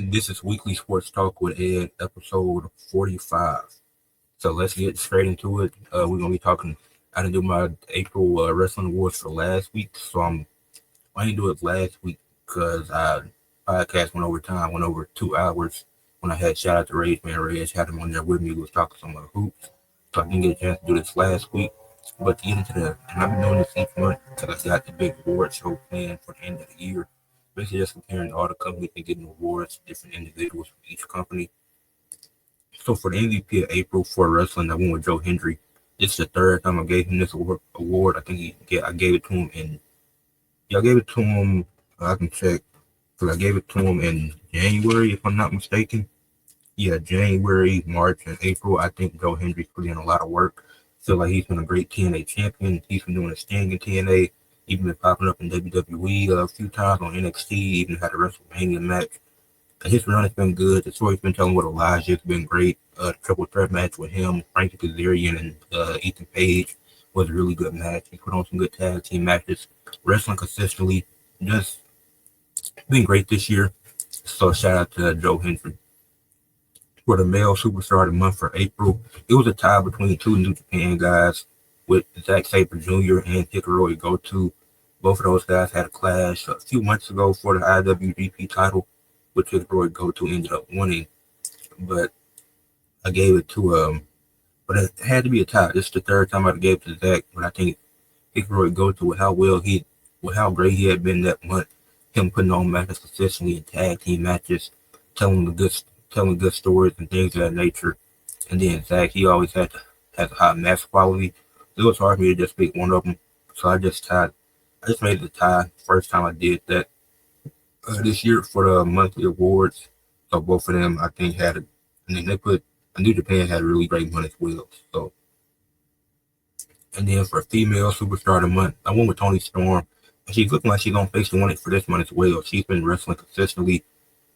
This is Weekly Sports Talk with Ed, episode 45. So let's get straight into it. We're gonna be talking. I didn't do my April wrestling awards for last week, so I didn't do it last week because I podcast went over time, went over 2 hours. When I had shout out to Rage Man Rage, had him on there with me, we was talking some hoops, so I didn't get a chance to do this last week. But to get into the, and I've been doing this each month because I got the big award show planned for the end of the year. Basically, just comparing all the companies and getting awards, different individuals from each company. So for the MVP of April for wrestling, I went with Joe Hendry. This is the third time I gave him this award. I gave it to him in. Yeah, I gave it to him. I can check because I gave it to him in January, if I'm not mistaken. Yeah, January, March, and April. I think Joe Hendry's put in a lot of work. Feel like he's been a great TNA champion. He's been doing his thing in TNA. Even been popping up in WWE a few times on NXT. Even had a WrestleMania match. His run has been good. The story's been telling with Elijah. It's been great. The triple threat match with him, Frankie Kazarian, and Ethan Page was a really good match. He put on some good tag team matches. Wrestling consistently. Just been great this year. So shout out to Joe Hendry. For the male superstar of the month for April, it was a tie between two New Japan guys with Zack Sabre Jr. and Hikaru Goto. Both of those guys had a clash a few months ago for the IWGP title, which Hikaru Goto ended up winning. But I gave it to but it had to be a tie. This is the third time I gave it to Zack, but I think Hikaru Goto with with how great he had been that month, him putting on matches consistently in tag team matches, telling good stories and things of that nature. And then Zack, he always has a high match quality. It was hard for me to just pick one of them, so I just made it a tie. First time I did that this year for the monthly awards. So both of them, I think, and then they put New Japan had a really great month as well. So, and then for female superstar of the month, I went with Toni Storm. And she's looking like she's on pace to win it for this month as well. She's been wrestling consistently.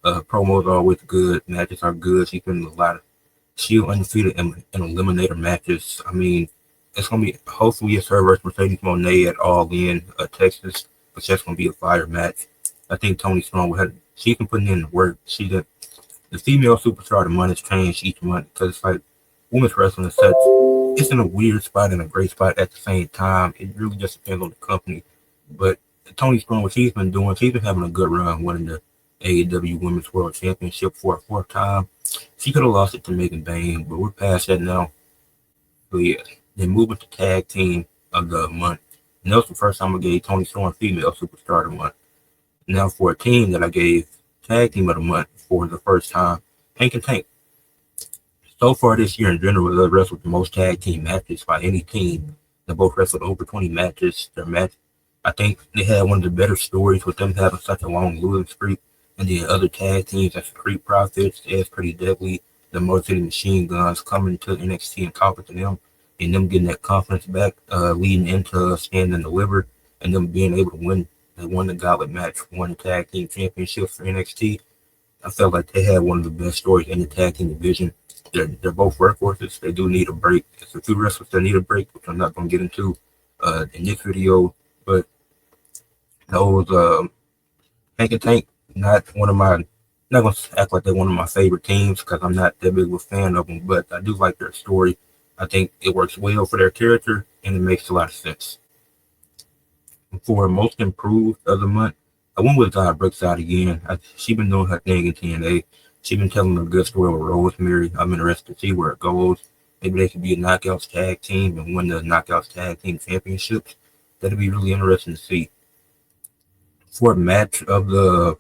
Promos are always good. Matches are good. She's been in a lot of Shield undefeated and eliminator matches. I mean, it's gonna be hopefully it's her versus Mercedes Moné at All In Texas, but that's gonna be a fire match. I think Toni Storm she can put in the work. The female superstar of the month has changed each month because it's like women's wrestling is such. It's in a weird spot and a great spot at the same time. It really just depends on the company. But Toni Storm, what she's been doing, she's been having a good run winning the AEW Women's World Championship for a fourth time. She could have lost it to Megan Bayne, but we're past that now. So yeah, then moving to tag team of the month. And that was the first time I gave Toni Storm female superstar of the month. Now for a team that I gave tag team of the month for the first time, Hank and Tank. So far this year in general, they wrestled the most tag team matches by any team. They both wrestled over 20 matches. I think they had one of the better stories with them having such a long losing streak. And then other tag teams like the Creek Profits, Ed's Pretty Deadly, the Motor City Machine Guns coming to NXT and talking to them, and them getting that confidence back, leading into Stand and Deliver, and them being able to win. They won the gauntlet match, won the tag team championship for NXT. I felt like they had one of the best stories in the tag team division. They're both workhorses. They do need a break. It's a few wrestlers that need a break, which I'm not going to get into in this video. But those Hank and Tank, not going to act like they're one of my favorite teams because I'm not that big of a fan of them, but I do like their story. I think it works well for their character and it makes a lot of sense. For most improved of the month, I went with Brookside again. She been doing her thing in TNA. She been telling a good story with Rosemary. I'm interested to see where it goes. Maybe they could be a Knockouts tag team and win the Knockouts tag team championships. That'd be really interesting to see. For match of the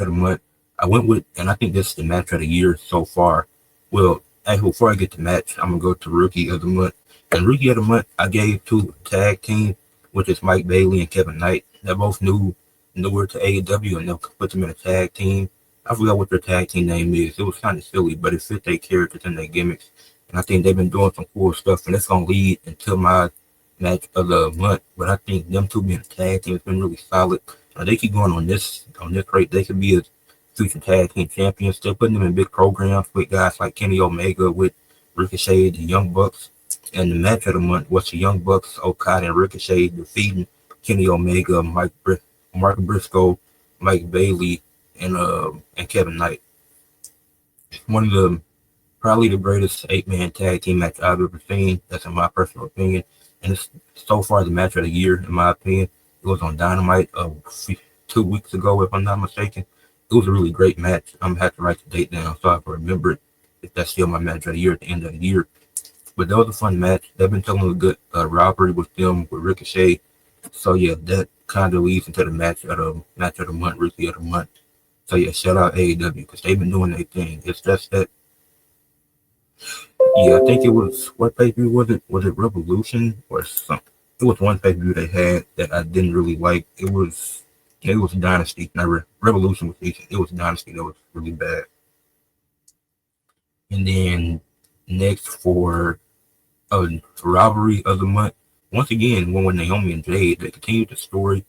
month, I went with, and I think this is the match of the year so far. Well, actually, before I get to match, I'm gonna go to rookie of the month. And rookie of the month, I gave to tag team, which is Mike Bailey and Kevin Knight. They're both newer to AEW, and they'll put them in a tag team. I forgot what their tag team name is. It was kind of silly, but it fit their characters and their gimmicks. And I think they've been doing some cool stuff, and it's gonna lead into my match of the month. But I think them two being a tag team has been really solid. They keep going on this rate. They could be a future tag team champions. They're putting them in big programs with guys like Kenny Omega, with Ricochet, the Young Bucks. And the match of the month was the Young Bucks, Okada, and Ricochet defeating Kenny Omega, Mark Briscoe, Mike Bailey, and Kevin Knight. one of the probably the greatest 8-man tag team match I've ever seen. That's in my personal opinion, and it's so far the match of the year in my opinion. It was on Dynamite 2 weeks ago, if I'm not mistaken. It was a really great match. I'm gonna have to write the date down so I can remember it. If that's still my match of the year at the end of the year. But that was a fun match. They've been telling a good rivalry with them with Ricochet. So yeah, that kind of leads into the match of the month, rookie of the month. So yeah, shout out AEW because they've been doing their thing. It's just that yeah, I think it was what pay per view was it? Was it Revolution or something? It was one pay per view they had that I didn't really like. It was Dynasty. Not Revolution was decent. It was Dynasty that was really bad. And then next for rivalry of the month. Once again, when Naomi and Jade, they continued the story.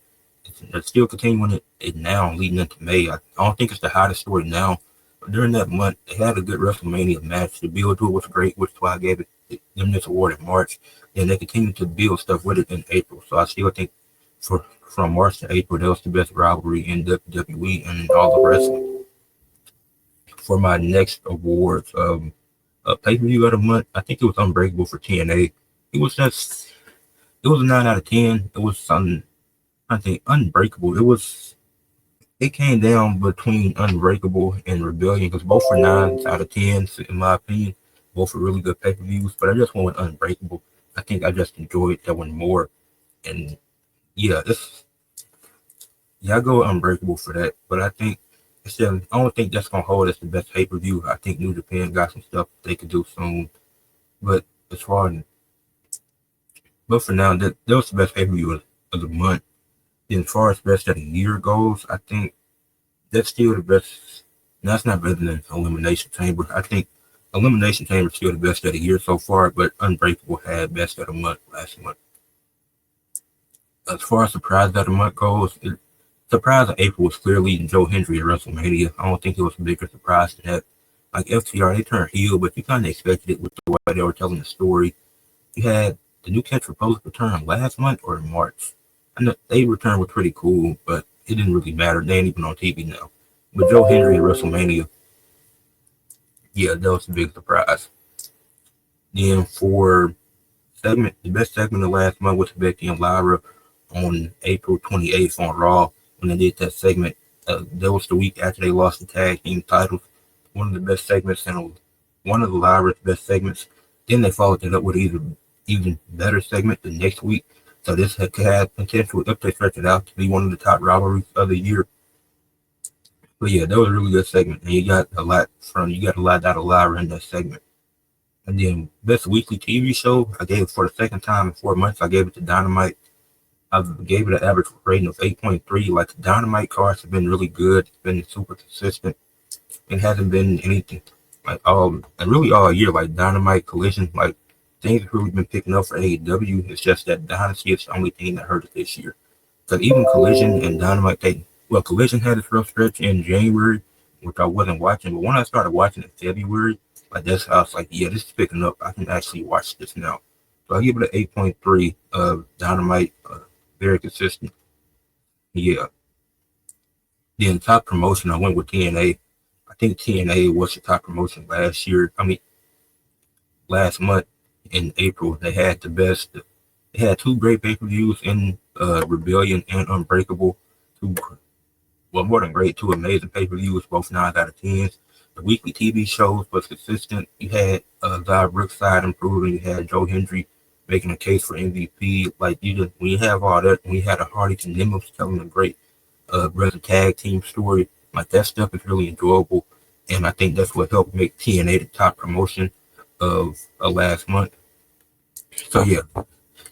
They're still continuing it now, leading into May. I don't think it's the hottest story now, but during that month, they had a good WrestleMania match. The build to it was great, which is why I gave them this award in March. And they continued to build stuff with it in April. So I still think from March to April, that was the best rivalry in WWE and all of wrestling. For my next awards, pay per view of the month, I think it was Unbreakable for TNA. It was just it was a 9 out of 10. It was something I think Unbreakable. It came down between Unbreakable and Rebellion because both were 9 out of 10 in my opinion. Both were really good pay per views, but I just went with Unbreakable. I think I just enjoyed that one more. And yeah, I go with Unbreakable for that. But I think I don't think that's gonna hold as the best pay per view. I think New Japan got some stuff they could do soon. But as far as but for now, that was the best pay per view of the month. And as far as best of the year goes, I think that's still the best. That's not better than Elimination Chamber. I think Elimination Chamber is still the best of the year so far, but Unbreakable had best of the month last month. As far as surprise of the month goes, surprise of April was clearly Joe Hendry at WrestleMania. I don't think it was a bigger surprise than that. Like FTR, they turned heel, but you kind of expected it with the way they were telling the story. You had the New Catch Republic return last month or in March. I know they returned was pretty cool, but it didn't really matter. They ain't even on TV now. But Joe Hendry at WrestleMania, yeah, that was a big surprise. Then for the best segment of last month was Becky and Lyra on April 28th on Raw when they did that segment. That was the week after they lost the tag team titles. One of the best segments and one of the Lyra's best segments. Then they followed it up with even better segment the next week. So this could have potential if they stretch it out to be one of the top rivalries of the year. But yeah, that was a really good segment, and you got a lot out of Lyra in that segment. And then best weekly TV show, I gave it for the second time in 4 months. I gave it to Dynamite. I gave it an average rating of 8.3. Like the Dynamite cards have been really good. It's been super consistent. It hasn't been anything like and really all year like Dynamite Collision. Like things have really been picking up for AEW. It's just that Dynasty is the only thing that hurt it this year. Because even Collision and Dynamite, Collision had its rough stretch in January, which I wasn't watching. But when I started watching in February, like that's how I was like, yeah, this is picking up. I can actually watch this now. So I give it an 8.3. Dynamite, very consistent. Yeah. Then top promotion, I went with TNA. I think TNA was the top promotion last year. I mean, last month in April, they had the best. They had two great pay-per-views in Rebellion and Unbreakable. More than great, two amazing pay-per-views, both 9 out of 10s. The weekly TV shows was consistent. You had Zy Brookside improving. You had Joe Hendry making a case for MVP. Like when you have all that, when you had a Hardy and Nimbus telling a great brother tag team story, like that stuff is really enjoyable. And I think that's what helped make TNA the top promotion of last month. So yeah,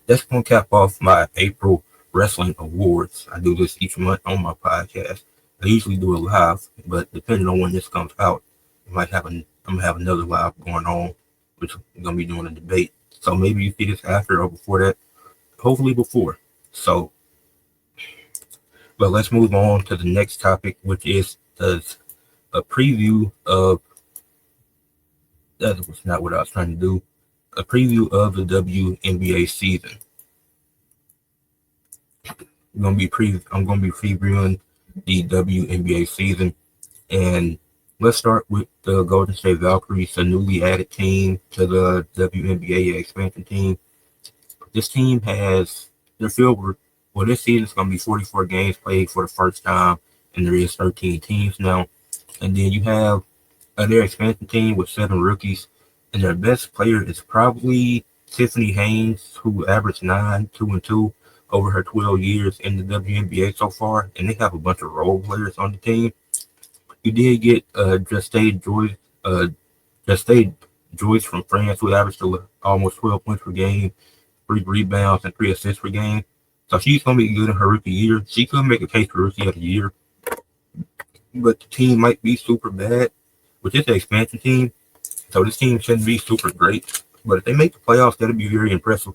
that's gonna cap off my April wrestling awards. I do this each month on my podcast. I usually do it live, but depending on when this comes out, I'm gonna have another live going on, which I'm gonna be doing a debate. So maybe you see this after or before that. Hopefully before. So, but let's move on to the next topic, which is a preview of. That was not what I was trying to do. A preview of the WNBA season. I'm gonna be previewing the WNBA season, and Let's start with the Golden State Valkyries, a newly added team to the WNBA expansion team. This team has their field. Well, this season is going to be 44 games played for the first time, and there is 13 teams now. And then you have their expansion team with 7 rookies, and their best player is probably Tiffany Haynes, who averaged 9, 2, and 2 over her 12 years in the WNBA so far. And they have a bunch of role players on the team. You did get uh, Justine Joyce from France, who averaged almost 12 points per game, 3 rebounds, and 3 assists per game. So she's going to be good in her rookie year. She could make a case for rookie of the year, but the team might be super bad. With this expansion team, so this team shouldn't be super great. But if they make the playoffs, that'll be very impressive.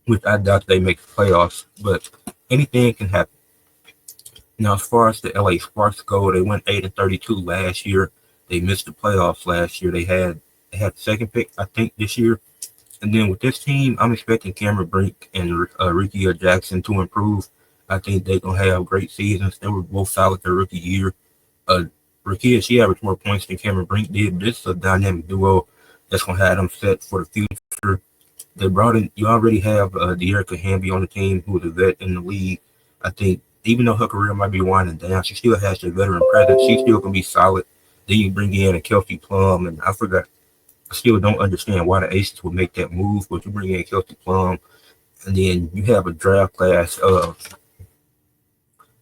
Which I doubt they make the playoffs, but anything can happen. Now, as far as the LA Sparks go, they went 8-32 last year. They missed the playoffs last year. They had the second pick, I think, this year. And then with this team, I'm expecting Cameron Brink and Ricky Jackson to improve. I think they're gonna have great seasons. They were both solid their rookie year. Ricky, she averaged more points than Cameron Brink did. But this is a dynamic duo that's gonna have them set for the future. They brought in. You already have De'Erica Hamby on the team, who is a vet in the league. I think even though her career might be winding down, she still has the veteran presence. She's still gonna be solid. Then you bring in a Kelsey Plum, and I still don't understand why the Aces would make that move, but you bring in Kelsey Plum, and then you have a draft class of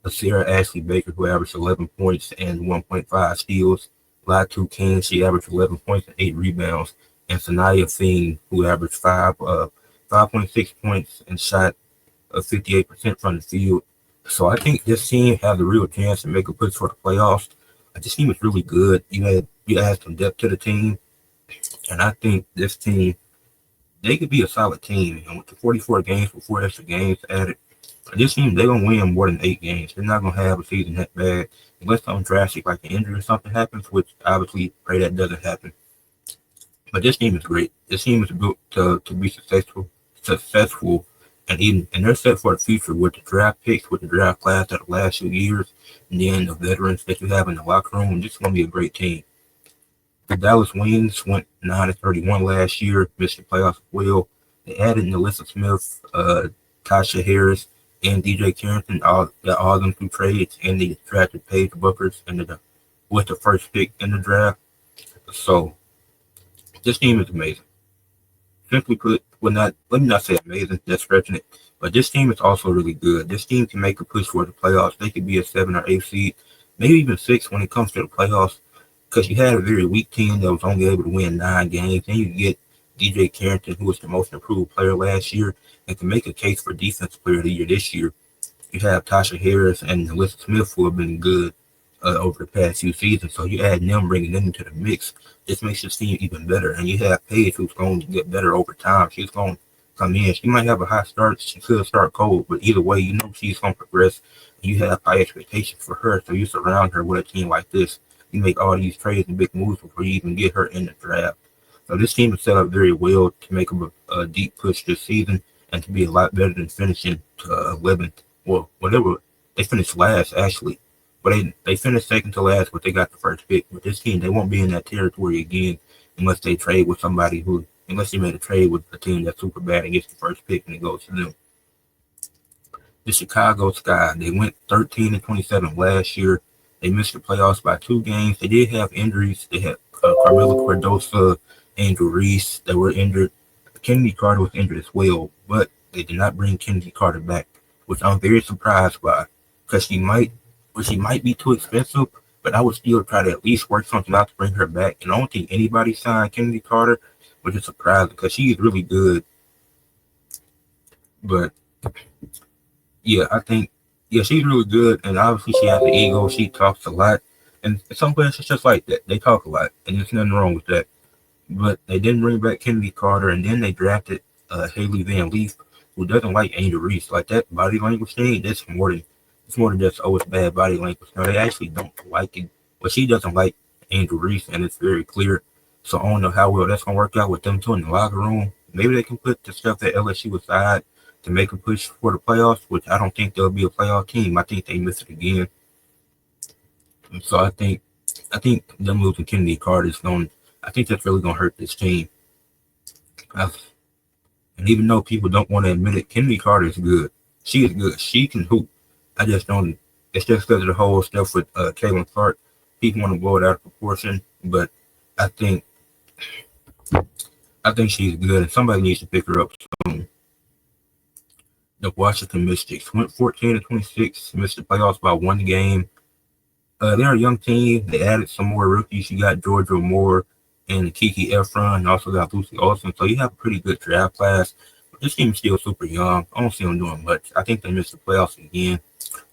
Sarah Ashley Baker, who averaged 11 points and 1.5 steals. Latu King, she averaged 11 points and 8 rebounds. And Sanaya Fiend, who averaged 5.6 points and shot 58% from the field. So I think this team has a real chance to make a push for the playoffs. This team is really good. You add some depth to the team, and I think this team, they could be a solid team. And with the 44 games with 4 extra games added, this team, they're going to win more than 8 games. They're not going to have a season that bad unless something drastic like an injury or something happens, which obviously pray that doesn't happen. But this team is great. This team is built to be successful, and they're set for the future with the draft picks, with the draft class of the last few years, and then the veterans that you have in the locker room. This is going to be a great team. The Dallas Wings went 9-31 last year, missed the playoffs as well. They added Nelissa Smith, Tasha Harris, and DJ Carrington, all of them through trades, and they drafted Paige Buckers with the first pick in the draft. So this team is amazing. Simply put, let me not say amazing, that's stretching it, but this team is also really good. This team can make a push for the playoffs. They could be a 7 or 8 seed, maybe even 6 when it comes to the playoffs, because you had a very weak team that was only able to win 9 games. Then you get DJ Carrington, who was the most improved player last year, and can make a case for Defensive Player of the Year this year. You have Tasha Harris and Alyssa Smith, who have been good over the past few seasons. So you add them, bringing them into the mix. This makes your team even better. And you have Paige, who's going to get better over time. She's going to come in. She might have a high start. She could start cold, but either way, you know she's going to progress. And you have high expectations for her, so you surround her with a team like this. You make all these trades and big moves before you even get her in the draft. So this team is set up very well to make a deep push this season and to be a lot better than finishing 11th. Well, whatever. They finished last, actually. But they finished second to last, but they got the first pick. With this team, they won't be in that territory again unless they trade with somebody unless they made a trade with a team that's super bad and gets the first pick and it goes to them. The Chicago Sky, they went 13-27 last year. They missed the playoffs by 2 games. They did have injuries. They had Carmela Cordosa, Angel Reese that were injured. Kennedy Carter was injured as well, but they did not bring Kennedy Carter back, which I'm very surprised by, because she might be too expensive, but I would still try to at least work something out to bring her back. And I don't think anybody signed Kennedy Carter, which is surprising because she is really good. But yeah, she's really good, and obviously she has an ego. She talks a lot, and some players it's just like that. They talk a lot, and there's nothing wrong with that. But they didn't bring back Kennedy Carter, and then they drafted Haley Van Leaf, who doesn't like Angel Reese. Like that body language thing, it's more than just it's bad body language. No, they actually don't like it. But she doesn't like Angel Reese, and it's very clear. So I don't know how well that's gonna work out with them two in the locker room. Maybe they can put the stuff that LSU aside to make a push for the playoffs, which I don't think they'll be a playoff team. I think they miss it again. And so I think I think them losing Kennedy Carter is going. I think that's really going to hurt this team. And even though people don't want to admit it, Kennedy Carter is good. She is good. She can hoop. I just don't. It's just because of the whole stuff with Caitlin Clark. People want to blow it out of proportion, but I think she's good, and somebody needs to pick her up soon. The Washington Mystics went 14-26, missed the playoffs by one game. They're a young team. They added some more rookies. You got Georgia Moore and Kiki Efron, and also got Lucy Olsen. So you have a pretty good draft class. But this team's still super young. I don't see them doing much. I think they missed the playoffs again.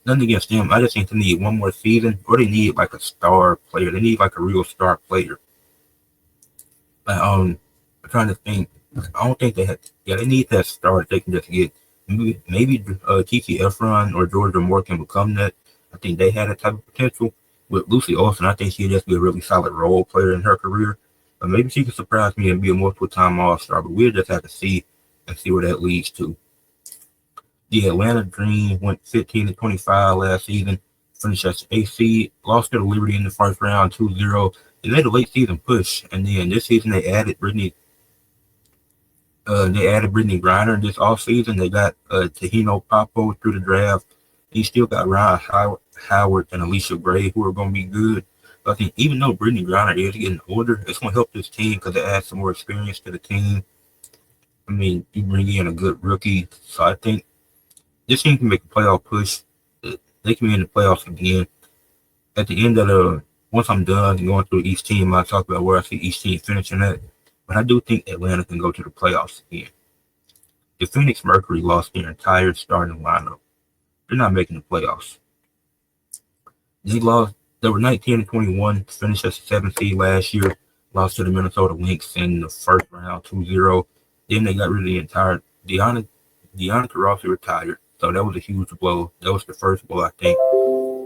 Nothing against them. I just think they need one more season, or they need like a star player. They need like a real star player. I'm trying to think. I don't think they had. Yeah, they need that star that they can just get. Maybe Kiki Efron or Georgia Moore can become that. I think they had that type of potential. With Lucy Olsen, I think she'd just be a really solid role player in her career. But maybe she could surprise me and be a multiple-time All-Star. But we'll just have to see and see where that leads to. The Atlanta Dream went 15-25 last season. Finished as the 8th seed. Lost to the Liberty in the first round 2-0. They made a late season push. And then this season they added Brittany Griner this offseason. They got Tahino Papo through the draft. He still got Ryan Howard and Alicia Gray, who are going to be good. But I think even though Brittany Griner is getting older, it's going to help this team because it adds some more experience to the team. I mean, you bring in a good rookie. So I think this team can make a playoff push. They can be in the playoffs again. At the end of once I'm done going through each team, I'll talk about where I see each team finishing at. But I do think Atlanta can go to the playoffs again. The Phoenix Mercury lost their entire starting lineup. They're not making the playoffs. They were 19-21, finished as the 7th seed last year. Lost to the Minnesota Lynx in the first round 2-0. Then they got rid of the entire Deanna Taurasi retired. So that was a huge blow. That was the first blow, I think.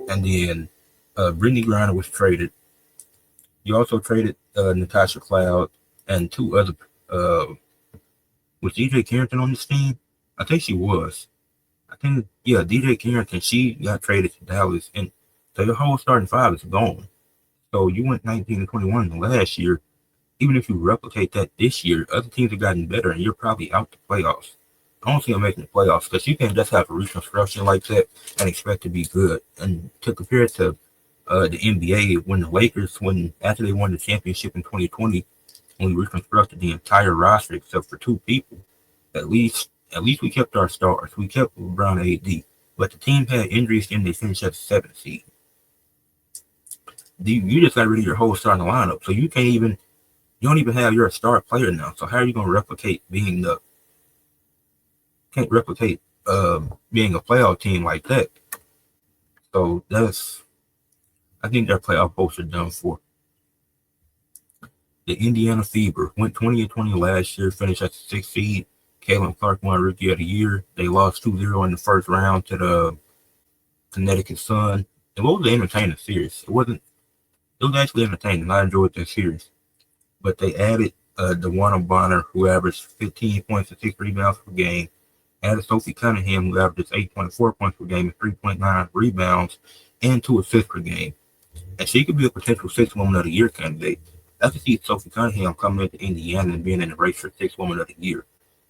And then Brittany Griner was traded. You also traded Natasha Cloud and two other. Was DJ Carrington on this team? I think she was. DJ Carrington, she got traded to Dallas. And so your whole starting five is gone. So you went 19-21 last year. Even if you replicate that this year, other teams have gotten better, and you're probably out the playoffs. I don't see them making the playoffs because you can't just have a reconstruction like that and expect to be good. And to compare it to the NBA, when the Lakers, after they won the championship in 2020, when we reconstructed the entire roster except for two people, at least we kept our stars. We kept LeBron AD, but the team had injuries and they finished at the 7th seed. You just got rid of your whole starting lineup, so you don't even have your star player now. So how are you going to replicate being a playoff team like that? So I think their playoff hopes are done for. The Indiana Fever went 20-20 last year, finished at the 6th seed. Caitlin Clark won Rookie of the Year. They lost 2-0 in the first round to the Connecticut Sun. It was an entertaining series. It was actually entertaining. I enjoyed that series. But they added DeWanna Bonner, who averaged 15 points and 6 rebounds per game. Added Sophie Cunningham, who averages 8.4 points per game and 3.9 rebounds and 2 assists per game. And she could be a potential 6th Woman of the Year candidate. I could see Sophie Cunningham coming into Indiana and being in the race for 6th Woman of the Year.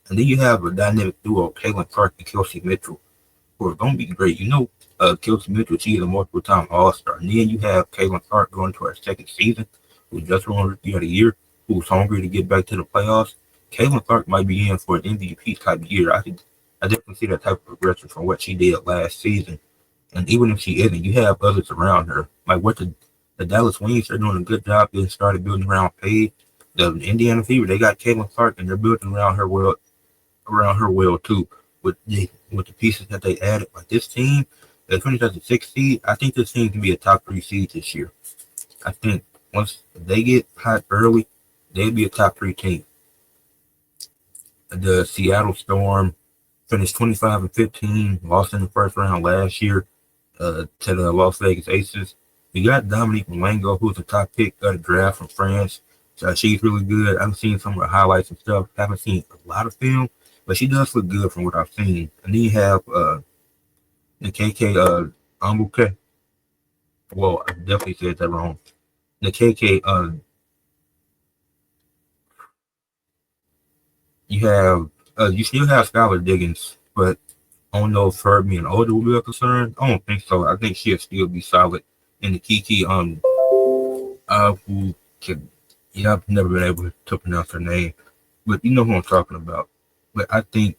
And then you have a dynamic duo, Caitlin Clark and Kelsey Mitchell, who are going to be great. Kelsey Mitchell, she's a multiple-time All-Star. And then you have Caitlin Clark going to her 2nd season, who just won Rookie of the Year, who's hungry to get back to the playoffs. Caitlin Clark might be in for an MVP type year. I definitely see that type of progression from what she did last season. And even if she isn't, you have others around her. Like what the Dallas Wings, they're doing a good job getting started building around Paige. The Indiana Fever, they got Caitlin Clark, and they're building around her well too. With the pieces that they added. Like this team, they finished as a 6th seed. I think this team can be a top 3 seed this year. I think once they get hot early, they'll be a top 3 team. The Seattle Storm finished 25-15, lost in the first round last year to the Las Vegas Aces. You got Dominique Malengo, who's a top pick of the draft from France. So she's really good. I've seen some of her highlights and stuff. Haven't seen a lot of film, but she does look good from what I've seen. And then you have the KK Ambuke. Well, I definitely said that wrong. the KK. You have you still have Skylar Diggins, but I don't know if her being older will be a concern. I don't think so. I think she'll still be solid. And the Kiki, who can, yeah, I've never been able to pronounce her name, but you know who I'm talking about. But I think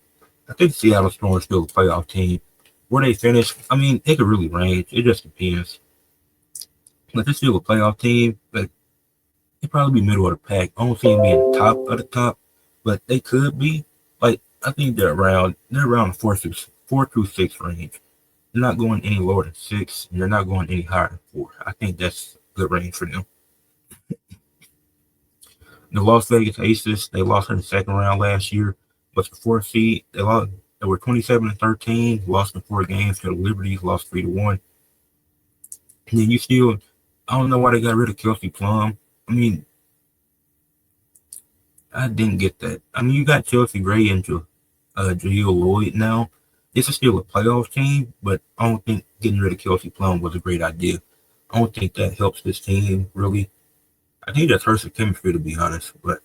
Seattle Storm is still a playoff team. Where they finish, I mean, it could really range. It just depends. But they're still a playoff team, but they probably be middle of the pack. I don't see them being top of the top, but they could be. Like I think they're around the four through six range. They're not going any lower than six, and they're not going any higher than four. I think that's a good range for them. The Las Vegas Aces, they lost in the second round last year, but the fourth seed, they lost. They were 27-13, lost in four games to the Liberties, lost 3-1. And then you still, I don't know why they got rid of Kelsey Plum. I mean, I didn't get that. I mean, you got Chelsea Gray into Jaleel Lloyd now. This is still a playoff team, but I don't think getting rid of Kelsey Plum was a great idea. I don't think that helps this team really. I think that hurts the chemistry, to be honest, but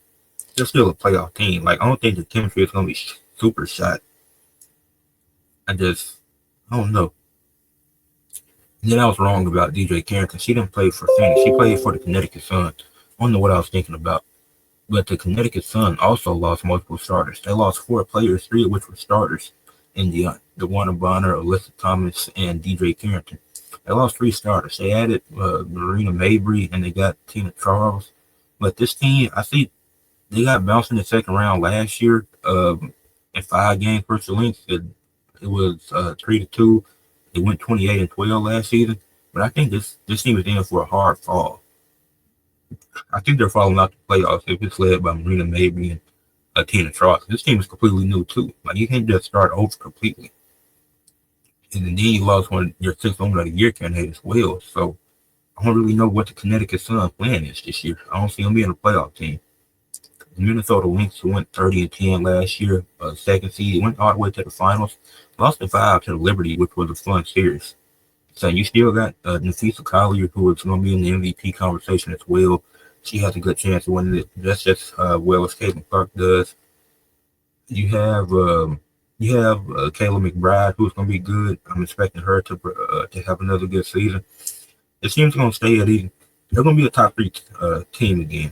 they're still a playoff team. Like, I don't think the chemistry is going to be super shot. I don't know. And then I was wrong about DJ Carrington. She didn't play for Phoenix. She played for the Connecticut Sun. I don't know what I was thinking about. But the Connecticut Sun also lost multiple starters. They lost four players, three of which were starters in the one Bonner, Alyssa Thomas, and DJ Carrington. They lost three starters. They added Marina Mabry and they got Tina Charles. But this team, I see they got bounced in the second round last year in 5 games versus the Lynx. It was 3-2. They went 28-12 last season. But I think this team is in for a hard fall. I think they're falling out the playoffs if it's led by Marina Mabry and Tina Charles. This team is completely new too. Like you can't just start over completely. And then you lost your sixth woman of the year candidate as well. So I don't really know what the Connecticut Sun plan is this year. I don't see them being a playoff team. The Minnesota Lynx went 30-10 last year, second seed, went all the way to the finals, lost in 5 to the Liberty, which was a fun series. So you still got Nafisa Collier, who is going to be in the MVP conversation as well. She has a good chance of winning it just as well as Caitlin Clark does. You have Kayla McBride, who's going to be good. I'm expecting her to have another good season. The team's going to stay at even. They're going to be a top 3 team again.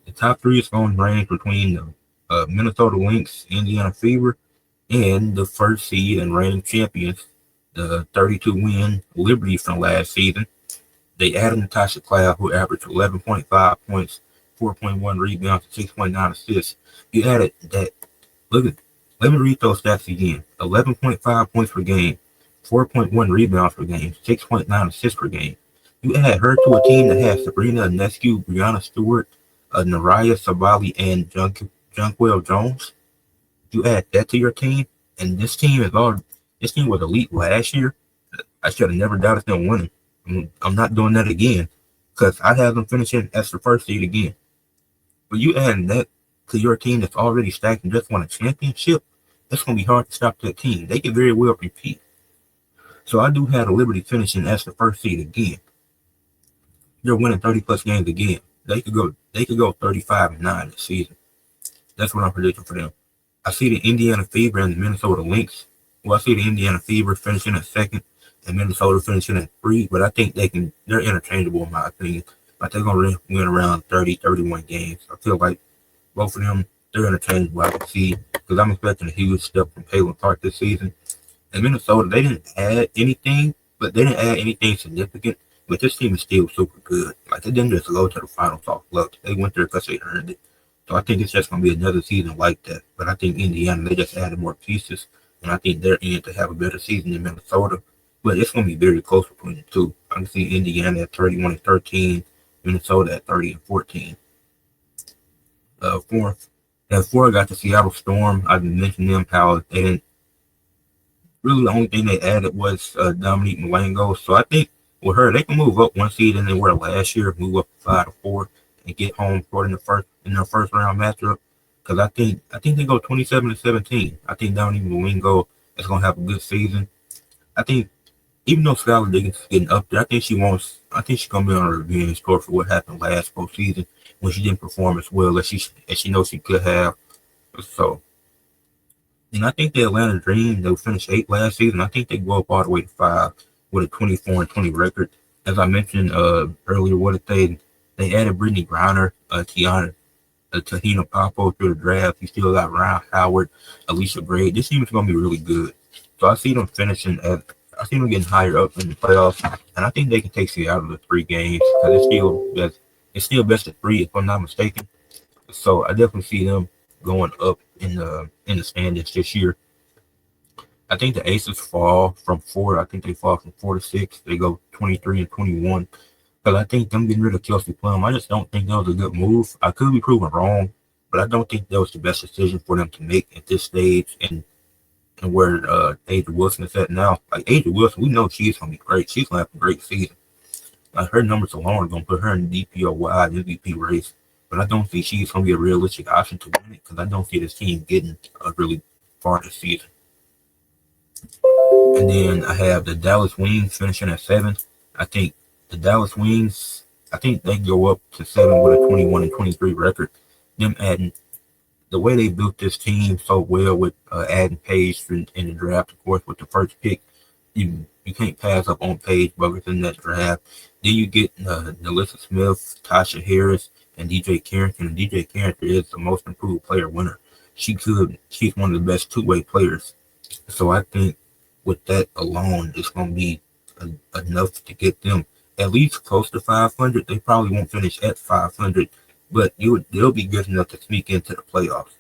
The top 3 is going to range between the Minnesota Lynx, Indiana Fever, and the first seed and reigning champions, the 32-win Liberty from last season. They added Natasha Cloud, who averaged 11.5 points, 4.1 rebounds, 6.9 assists. You added that. Let me read those stats again. 11.5 points per game, 4.1 rebounds per game, 6.9 assists per game. You add her to a team that has Sabrina Ionescu, Brianna Stewart, Naraya Sabali, and Jonquel Jones. You add that to your team, and this team was elite last year. I should have never doubted them winning. I'm not doing that again because I have them finishing as the first seed again. But you add that to your team that's already stacked and just won a championship, it's going to be hard to stop that team. They could very well repeat. So I do have the Liberty finishing as the first seed again. They're winning 30+ games again. They could go 35-9 this season. That's what I'm predicting for them. I see the Indiana Fever and the Minnesota Lynx. Well, I see the Indiana Fever finishing at second and Minnesota finishing at 3, but I think they're interchangeable in my opinion. Like they're going to win around 30, 31 games. I feel like both of them, they're interchangeable. I can see because I'm expecting a huge step from Caitlin Clark this season. And Minnesota, they didn't add anything, but they didn't add anything significant. But this team is still super good. Like they didn't just go to the finals off luck. They went there because they earned it. So I think it's just going to be another season like that. But I think Indiana, they just added more pieces. And I think they're in to have a better season than Minnesota. But it's going to be very close between the two. I can see Indiana at 31-13, Minnesota at 30-14. Fourth. At 4, I got the Seattle Storm. I've been mentioning them how they didn't. Really, the only thing they added was Dominique Malengo. So I think with her, they can move up one seed and they were last year, move up 5-4, and get home court in their first round matchup. Because I think they go 27-17. I think Dominique Malengo is going to have a good season. I think even though Skylar Diggins is getting up there, I think she's gonna be on a revenge tour for what happened last postseason when she didn't perform as well as she knows she could have. So, and I think the Atlanta Dream, they finished 8th last season. I think they go up all the way to 5 with a 24-20 record. As I mentioned earlier, they added Brittany Griner, Tahina Papo through the draft. You still got Ryan Howard, Alicia Gray. This team is going to be really good. So I see them getting higher up in the playoffs, and I think they can take you out of the 3 games because it's still best of 3 if I'm not mistaken. So I definitely see them going up in the standings this year. I think the Aces fall from 4. I think they fall from 4 to 6. They go 23-21. Because I think them getting rid of Kelsey Plum, I just don't think that was a good move. I could be proven wrong, but I don't think that was the best decision for them to make at this stage and where Aja Wilson is at now. Like Aja Wilson, we know she's gonna be great. She's gonna have a great season. Like her numbers alone are gonna put her in the DPOY MVP race. But I don't think she's gonna be a realistic option to win it because I don't see this team getting really far this season. And then I have the Dallas Wings finishing at 7. I think the Dallas Wings, I think they go up to 7 with a 21-23 record. Them adding the way they built this team so well with adding Paige in the draft, of course, with the first pick. You can't pass up on Paige Buggers in that draft. Then you get Nelissa Smith, Tasha Harris, and DJ Carrington. And DJ Carrington is the most improved player winner. She's one of the best two-way players. So I think with that alone, it's going to be enough to get them at least close to 500. They probably won't finish at 500, but they'll be good enough to sneak into the playoffs.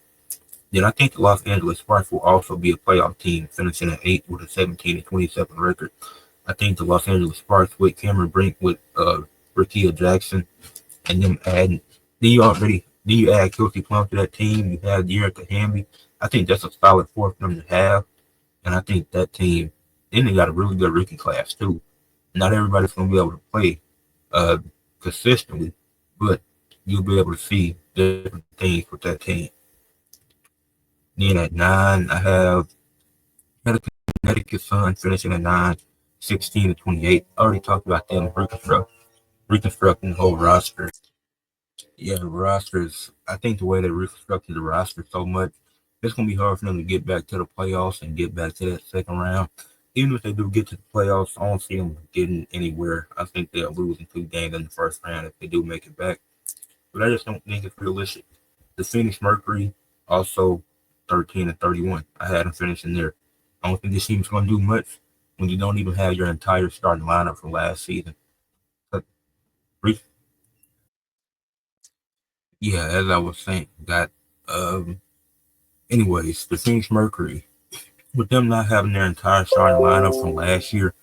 Then I think the Los Angeles Sparks will also be a playoff team, finishing at 8 with a 17-27 record. I think the Los Angeles Sparks with Cameron Brink, with Rakia Jackson, and them adding. Then you add Kelsey Plum to that team. You have Erica Hamby. I think that's a solid 4 for them to have. And I think that team, then they got a really good rookie class too. Not everybody's going to be able to play consistently, but you'll be able to see different things with that team. Then at 9, I have Connecticut Sun finishing at 9, 16-28. I already talked about them reconstructing the whole roster. Yeah, the rosters. I think the way they reconstructed the roster so much, it's going to be hard for them to get back to the playoffs and get back to that second round. Even if they do get to the playoffs, I don't see them getting anywhere. I think they'll lose in 2 games in the first round if they do make it back. But I just don't think it's realistic. The Phoenix Mercury, also 13-31. I had them finishing there. I don't think this team's going to do much when you don't even have your entire starting lineup from last season. But, yeah, as I was saying, anyways, the Phoenix Mercury, with them not having their entire starting lineup from last year,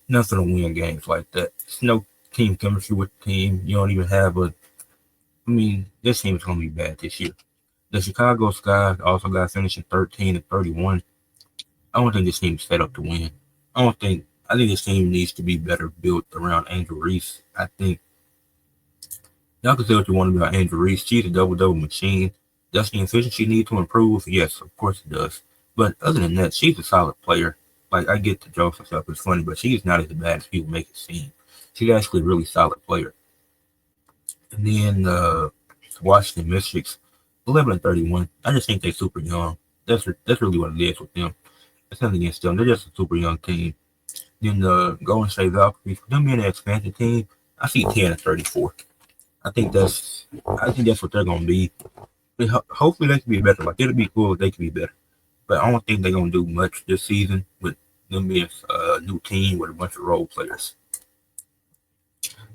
nothing to win games like that. There's no team chemistry with the team. You don't even have this team is going to be bad this year. The Chicago Sky also got finishing 13-31. I don't think this team is set up to win. I think this team needs to be better built around Angel Reese. I think y'all can say what you want about Angel Reese. She's a double-double machine. Does the efficiency need to improve? Yes, of course it does. But other than that, she's a solid player. Like, I get the jokes and stuff, it's funny, but she's not as bad as people make it seem. She's actually a really solid player. And then Washington Mystics, 11-31. I just think they're super young. That's really what it is with them. It's nothing against them. They're just a super young team. Then the Golden State Valkyries, for them being an expansion team, I see 10-34. I think that's what they're gonna be. Hopefully they can be better. Like, it'll be cool if they can be better. But I don't think they're gonna do much this season with them being a new team with a bunch of role players.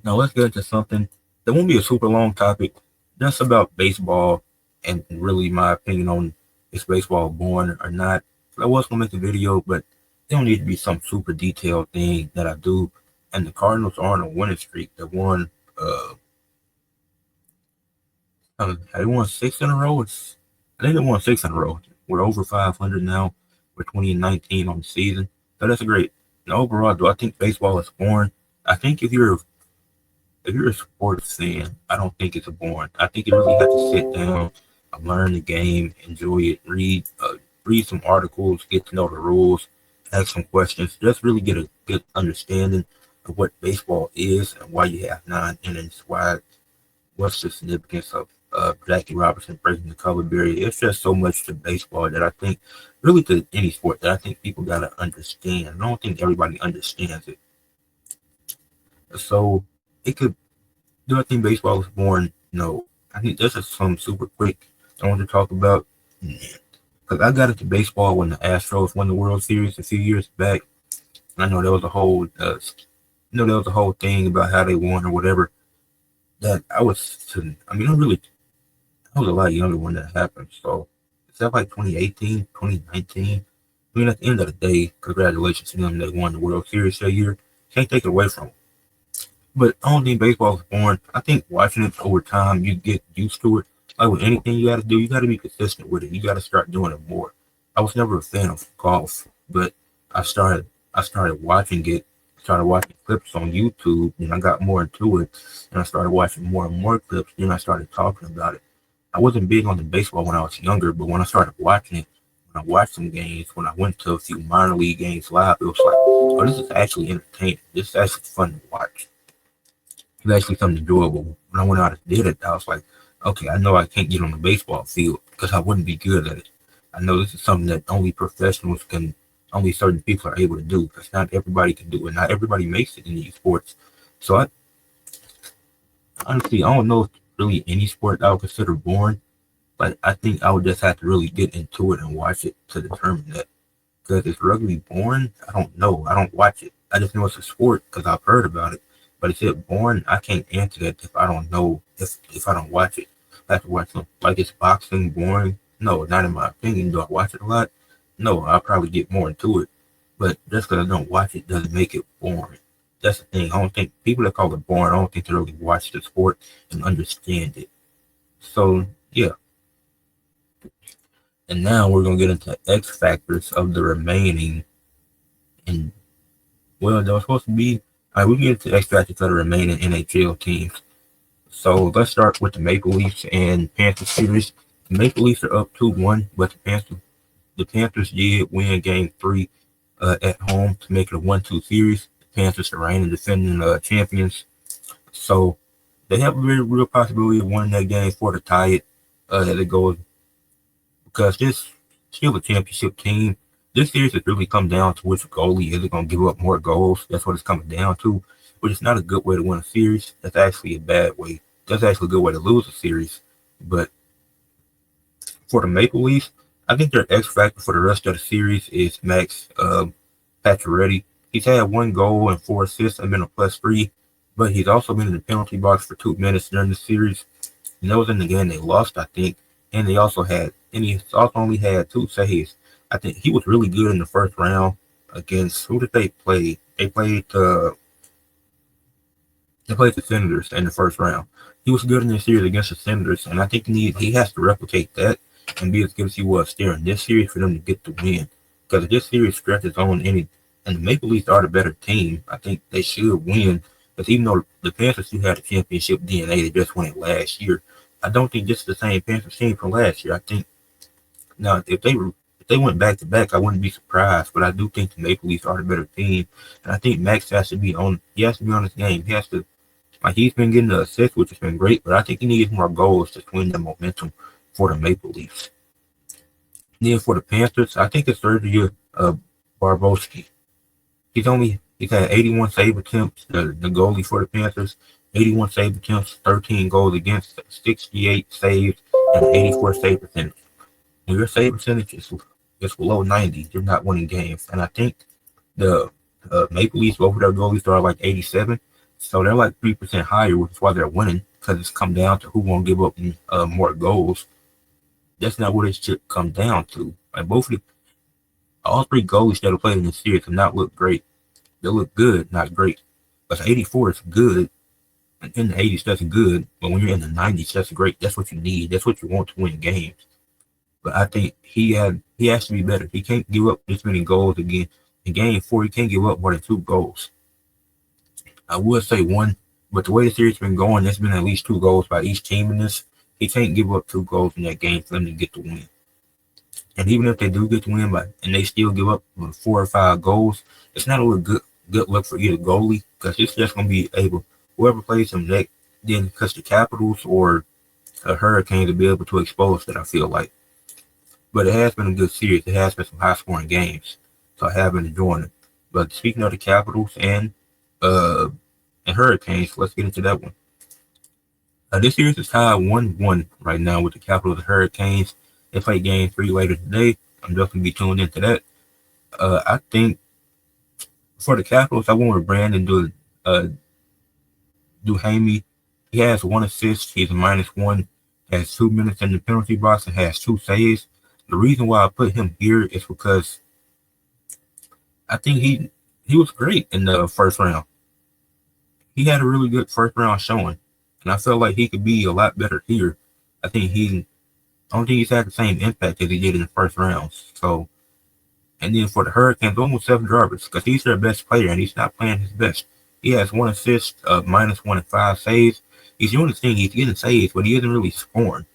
Now let's get into something that won't be a super long topic. That's about baseball and really my opinion on is baseball born or not. I was gonna make a video, but it don't need to be some super detailed thing that I do. And the Cardinals are on a winning streak. They won they won 6 in a row. I think they won 6 in a row. We're over 500 now. We're 20-19 on the season. So that's great. And overall, do I think baseball is boring? I think if you're a sports fan, I don't think it's boring. I think you really have to sit down, learn the game, enjoy it, read some articles, get to know the rules, ask some questions, just really get a good understanding of what baseball is and why you have 9 innings, what's the significance of Jackie Robinson breaking the color barrier. It's just so much to baseball that I think, really to any sport, that I think people gotta understand. I don't think everybody understands it. So it could. Do I think baseball was born? No. I think this is something super quick I want to talk about. Because I got into baseball when the Astros won the World Series a few years back. I know there was a whole, there was a whole thing about how they won or whatever. That I was, I mean, I was a lot younger when that happened. So is that like 2018, 2019? I mean, at the end of the day, congratulations to them. They won the World Series that year. Can't take it away from them. But I don't think baseball was born. I think watching it over time, you get used to it. Like with anything you got to do, you got to be consistent with it. You got to start doing it more. I was never a fan of golf, but I started watching it. Started watching clips on YouTube, and I got more into it. And I started watching more and more clips. Then I started talking about it. I wasn't big on the baseball when I was younger, but when I started watching it, when I watched some games, when I went to a few minor league games live, it was like, oh, this is actually entertaining. This is actually fun to watch. It was actually something enjoyable. When I went out and did it, I was like, okay, I know I can't get on the baseball field because I wouldn't be good at it. I know this is something that only professionals can, only certain people are able to do because not everybody can do it. Not everybody makes it in these sports. So honestly, I don't know if really any sport I would consider boring, but I think I would just have to really get into it and watch it to determine that. Because it's rugby boring? I don't know. I don't watch it. I just know it's a sport because I've heard about it. But is it boring? I can't answer that if I don't know, if I don't watch it. I have to watch them. Like, is boxing boring? No, not in my opinion. Do I watch it a lot? No, I'll probably get more into it. But just because I don't watch it doesn't make it boring. That's the thing. I don't think people that call it boring, I don't think they really watch the sport and understand it. So, yeah. And now we're going to get into X factors of the remaining. And, well, there was supposed to be. All right, we can get into X factors of the remaining NHL teams. So let's start with the Maple Leafs and Panthers series. The Maple Leafs are up 2-1, but the Panthers did win Game 3 at home to make it a 1-2 series. The Panthers are reigning defending champions. So they have a very real possibility of winning that game for to tie it as it goes, because this still a championship team. This series has really come down to which goalie is going to give up more goals. That's what it's coming down to, which is not a good way to win a series. That's actually a bad way. That's actually a good way to lose a series. But for the Maple Leafs, I think their X factor for the rest of the series is Max Pacioretty. He's had 1 goal and 4 assists and been a +3, but he's also been in the penalty box for 2 minutes during the series. And that was in the game they lost, I think. And he also only had 2 saves. I think he was really good in the first round against, who did they play? They played the Senators in the first round. He was good in the series against the Senators, and I think he has to replicate that and be as good as he was there in this series for them to get the win. Because if this series stretches on and the Maple Leafs are the better team, I think they should win. Because even though the Panthers do have the championship DNA, they just won it last year. I don't think this is the same Panthers team from last year. I think now if they went back to back, I wouldn't be surprised. But I do think the Maple Leafs are the better team, and I think Max has to be on. He has to be on his game. He has to, like, he's been getting the assists, which has been great. But I think he needs more goals to swing the momentum for the Maple Leafs. And then for the Panthers, I think it's Sergei Bobrovsky. He's had 81 save attempts. The goalie for the Panthers, 81 save attempts, 13 goals against, 68 saves, and 84 save percentage. When your save percentage is below 90, you're not winning games. And I think the Maple Leafs, both of their goalies are like 87, so they're like 3% higher, which is why they're winning, because it's come down to who won't give up more goals. That's not what it should come down to. Like all 3 goalies that have played in the series have not looked great. They look good, not great. But 84 is good. In the 80s, that's good. But when you're in the 90s, that's great. That's what you need. That's what you want to win games. But I think he has to be better. He can't give up this many goals again. In Game 4, he can't give up more than 2 goals. I would say 1, but the way the series has been going, there's been at least 2 goals by each team in this. He can't give up 2 goals in that game for them to get the win. And even if they do get to win, and they still give up 4 or 5 goals, it's not a good look for either goalie because it's just going to be able whoever plays them next, then because the Capitals or a Hurricane to be able to expose that. I feel like, but it has been a good series. It has been some high scoring games, so I have been enjoying it. But speaking of the Capitals uh and Hurricanes, let's get into that one. This series is tied 1-1 right now with the Capitals and Hurricanes. They play game 3 later today. I'm definitely be tuned into that. I think for the Capitals, I went with Brandon Duhamel. He has 1 assist. He's a -1. Has 2 minutes in the penalty box and has 2 saves. The reason why I put him here is because I think he was great in the first round. He had a really good first round showing, and I felt like he could be a lot better here. I think I don't think he's had the same impact as he did in the first rounds. So, and then for the Hurricanes, almost 7 Jarvis because he's their best player and he's not playing his best. He has 1 assist, -1 and 5 saves. He's doing the thing. He's getting saves, but he isn't really scoring.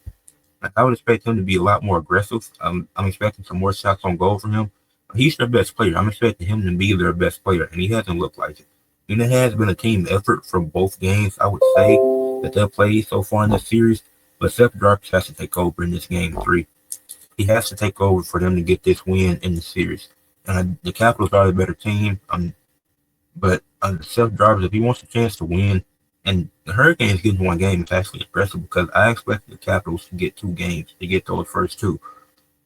Like, I would expect him to be a lot more aggressive. I'm expecting some more shots on goal from him. He's their best player. I'm expecting him to be their best player, and he hasn't looked like it. And it has been a team effort from both games, I would say, that they've played so far in this series. But Seth Jarvis has to take over in this game 3. He has to take over for them to get this win in the series. And the Capitals are the better team. But Seth Jarvis, if he wants a chance to win, and the Hurricanes getting 1 game is actually impressive because I expected the Capitals to get 2 games, to get those first 2.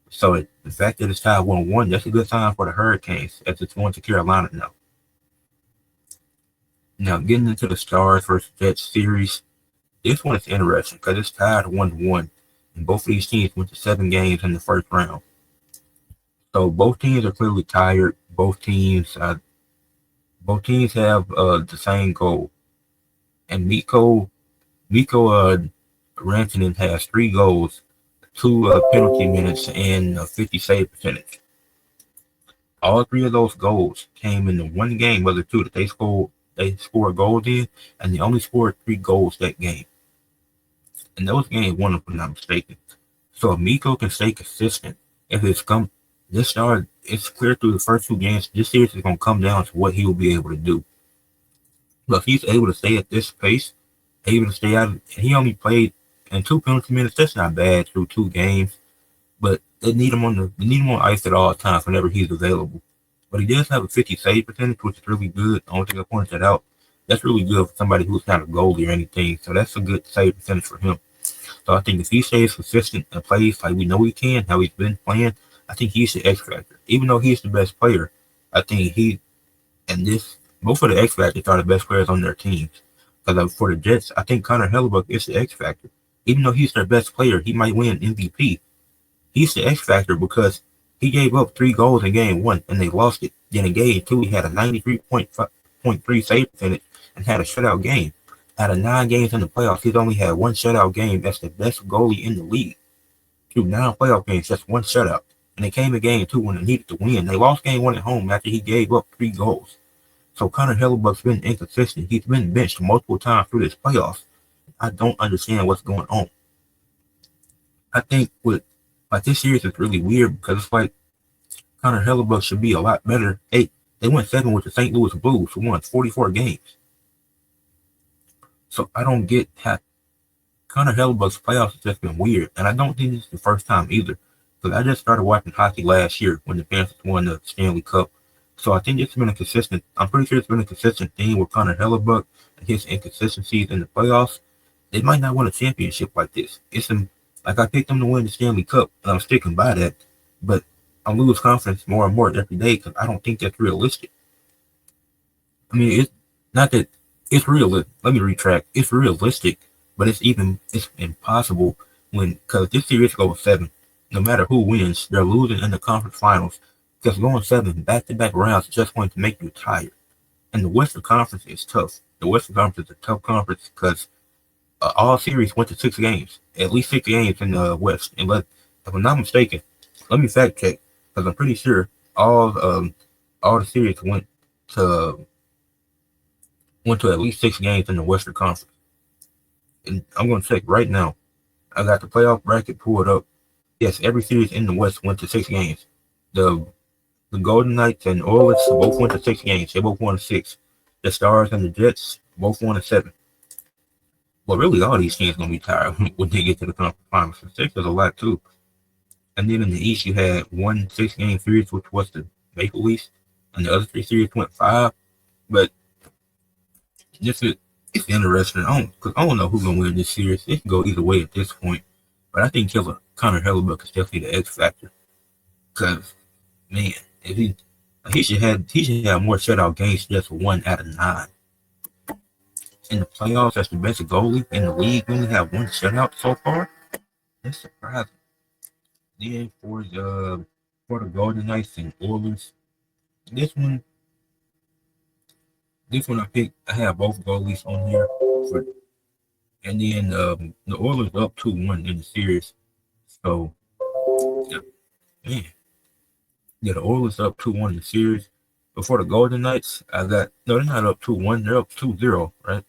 So the fact that it's tied 1-1, that's a good sign for the Hurricanes as it's going to Carolina now. Now, getting into the Stars versus Jets series, this one is interesting because it's tied 1-1, and both of these teams went to 7 games in the first round. So both teams are clearly tired. Both teams have the same goal. And Mikko Rantanen has 3 goals, 2 penalty minutes, and a 50 save percentage. All 3 of those goals came in the 1 game, whether 2 that they scored goals in, and they only scored 3 goals that game. And those games won, if I'm not mistaken. So if Mikko can stay consistent, if it's clear through the first 2 games, this series is going to come down to what he will be able to do. But if he's able to stay at this pace, able to stay out, and he only played in 2 penalty minutes, that's not bad through 2 games. But they need him on ice at all times whenever he's available. But he does have a 50 save percentage, which is really good. I don't think I pointed that out. That's really good for somebody who's not a goalie or anything. So that's a good save percentage for him. So I think if he stays consistent and plays like we know he can, how he's been playing, I think he's the X factor. Even though he's the best player, I think both of the X factors are the best players on their teams. Because for the Jets, I think Connor Hellebuyck is the X factor. Even though he's their best player, he might win MVP. He's the X factor because he gave up 3 goals in game 1 and they lost it. Then in game 2, he had a 93.3 save percentage and had a shutout game. Out of 9 games in the playoffs, he's only had 1 shutout game. That's the best goalie in the league. Through 9 playoff games, just 1 shutout. And they came in game 2 when they needed to win. They lost game 1 at home after he gave up 3 goals. So Connor Hellebuyck's been inconsistent. He's been benched multiple times through this playoffs. I don't understand what's going on. I think this series is really weird because it's like Connor Hellebuyck should be a lot better. They went 7 with the St. Louis Blues, who won 44 games. So I don't get how Connor Hellebuyck's playoffs has just been weird, and I don't think it's the first time either. Because I just started watching hockey last year when the Panthers won the Stanley Cup. So I think I'm pretty sure it's been a consistent theme with Connor Hellebuyck and his inconsistencies in the playoffs. They might not win a championship like this. Like I picked them to win the Stanley Cup, and I'm sticking by that. But I lose confidence more and more every day because I don't think that's realistic. I mean, it's not that it's realistic. Let me retract. It's realistic, but it's impossible because this series goes 7. No matter who wins, they're losing in the conference finals. Because going 7 back-to-back rounds is just going to make you tired. And the Western Conference is tough. The Western Conference is a tough conference because all series went to 6 games. At least 6 games in the West. And if I'm not mistaken, let me fact check because I'm pretty sure all the series went to at least 6 games in the Western Conference. And I'm going to check right now. I got the playoff bracket pulled up. Yes, every series in the West went to 6 games. The the Golden Knights and Oilers both went to 6 games. They both won 6. The Stars and the Jets both won 7. Well, really, all these teams gonna be tired when they get to the conference finals. 6 is a lot too. And then in the East, you had one 6 game series, which was the Maple Leafs, and the other 3 series went 5. But this is it's interesting. I don't know who's gonna win this series. It can go either way at this point. But I think Connor Hellebuck is definitely the X factor. Cause man, if he should have more shutout games, just 1 out of 9. In the playoffs, that's the best goalie in the league. We only have 1 shutout so far. That's surprising. Then for the Golden Knights and Oilers, this one I have both goalies on here. And then the Oilers up 2-1 in the series. So yeah, man, yeah, the Oilers up 2-1 in the series. Before the Golden Knights, they're not up 2-1, they're up 2-0, right?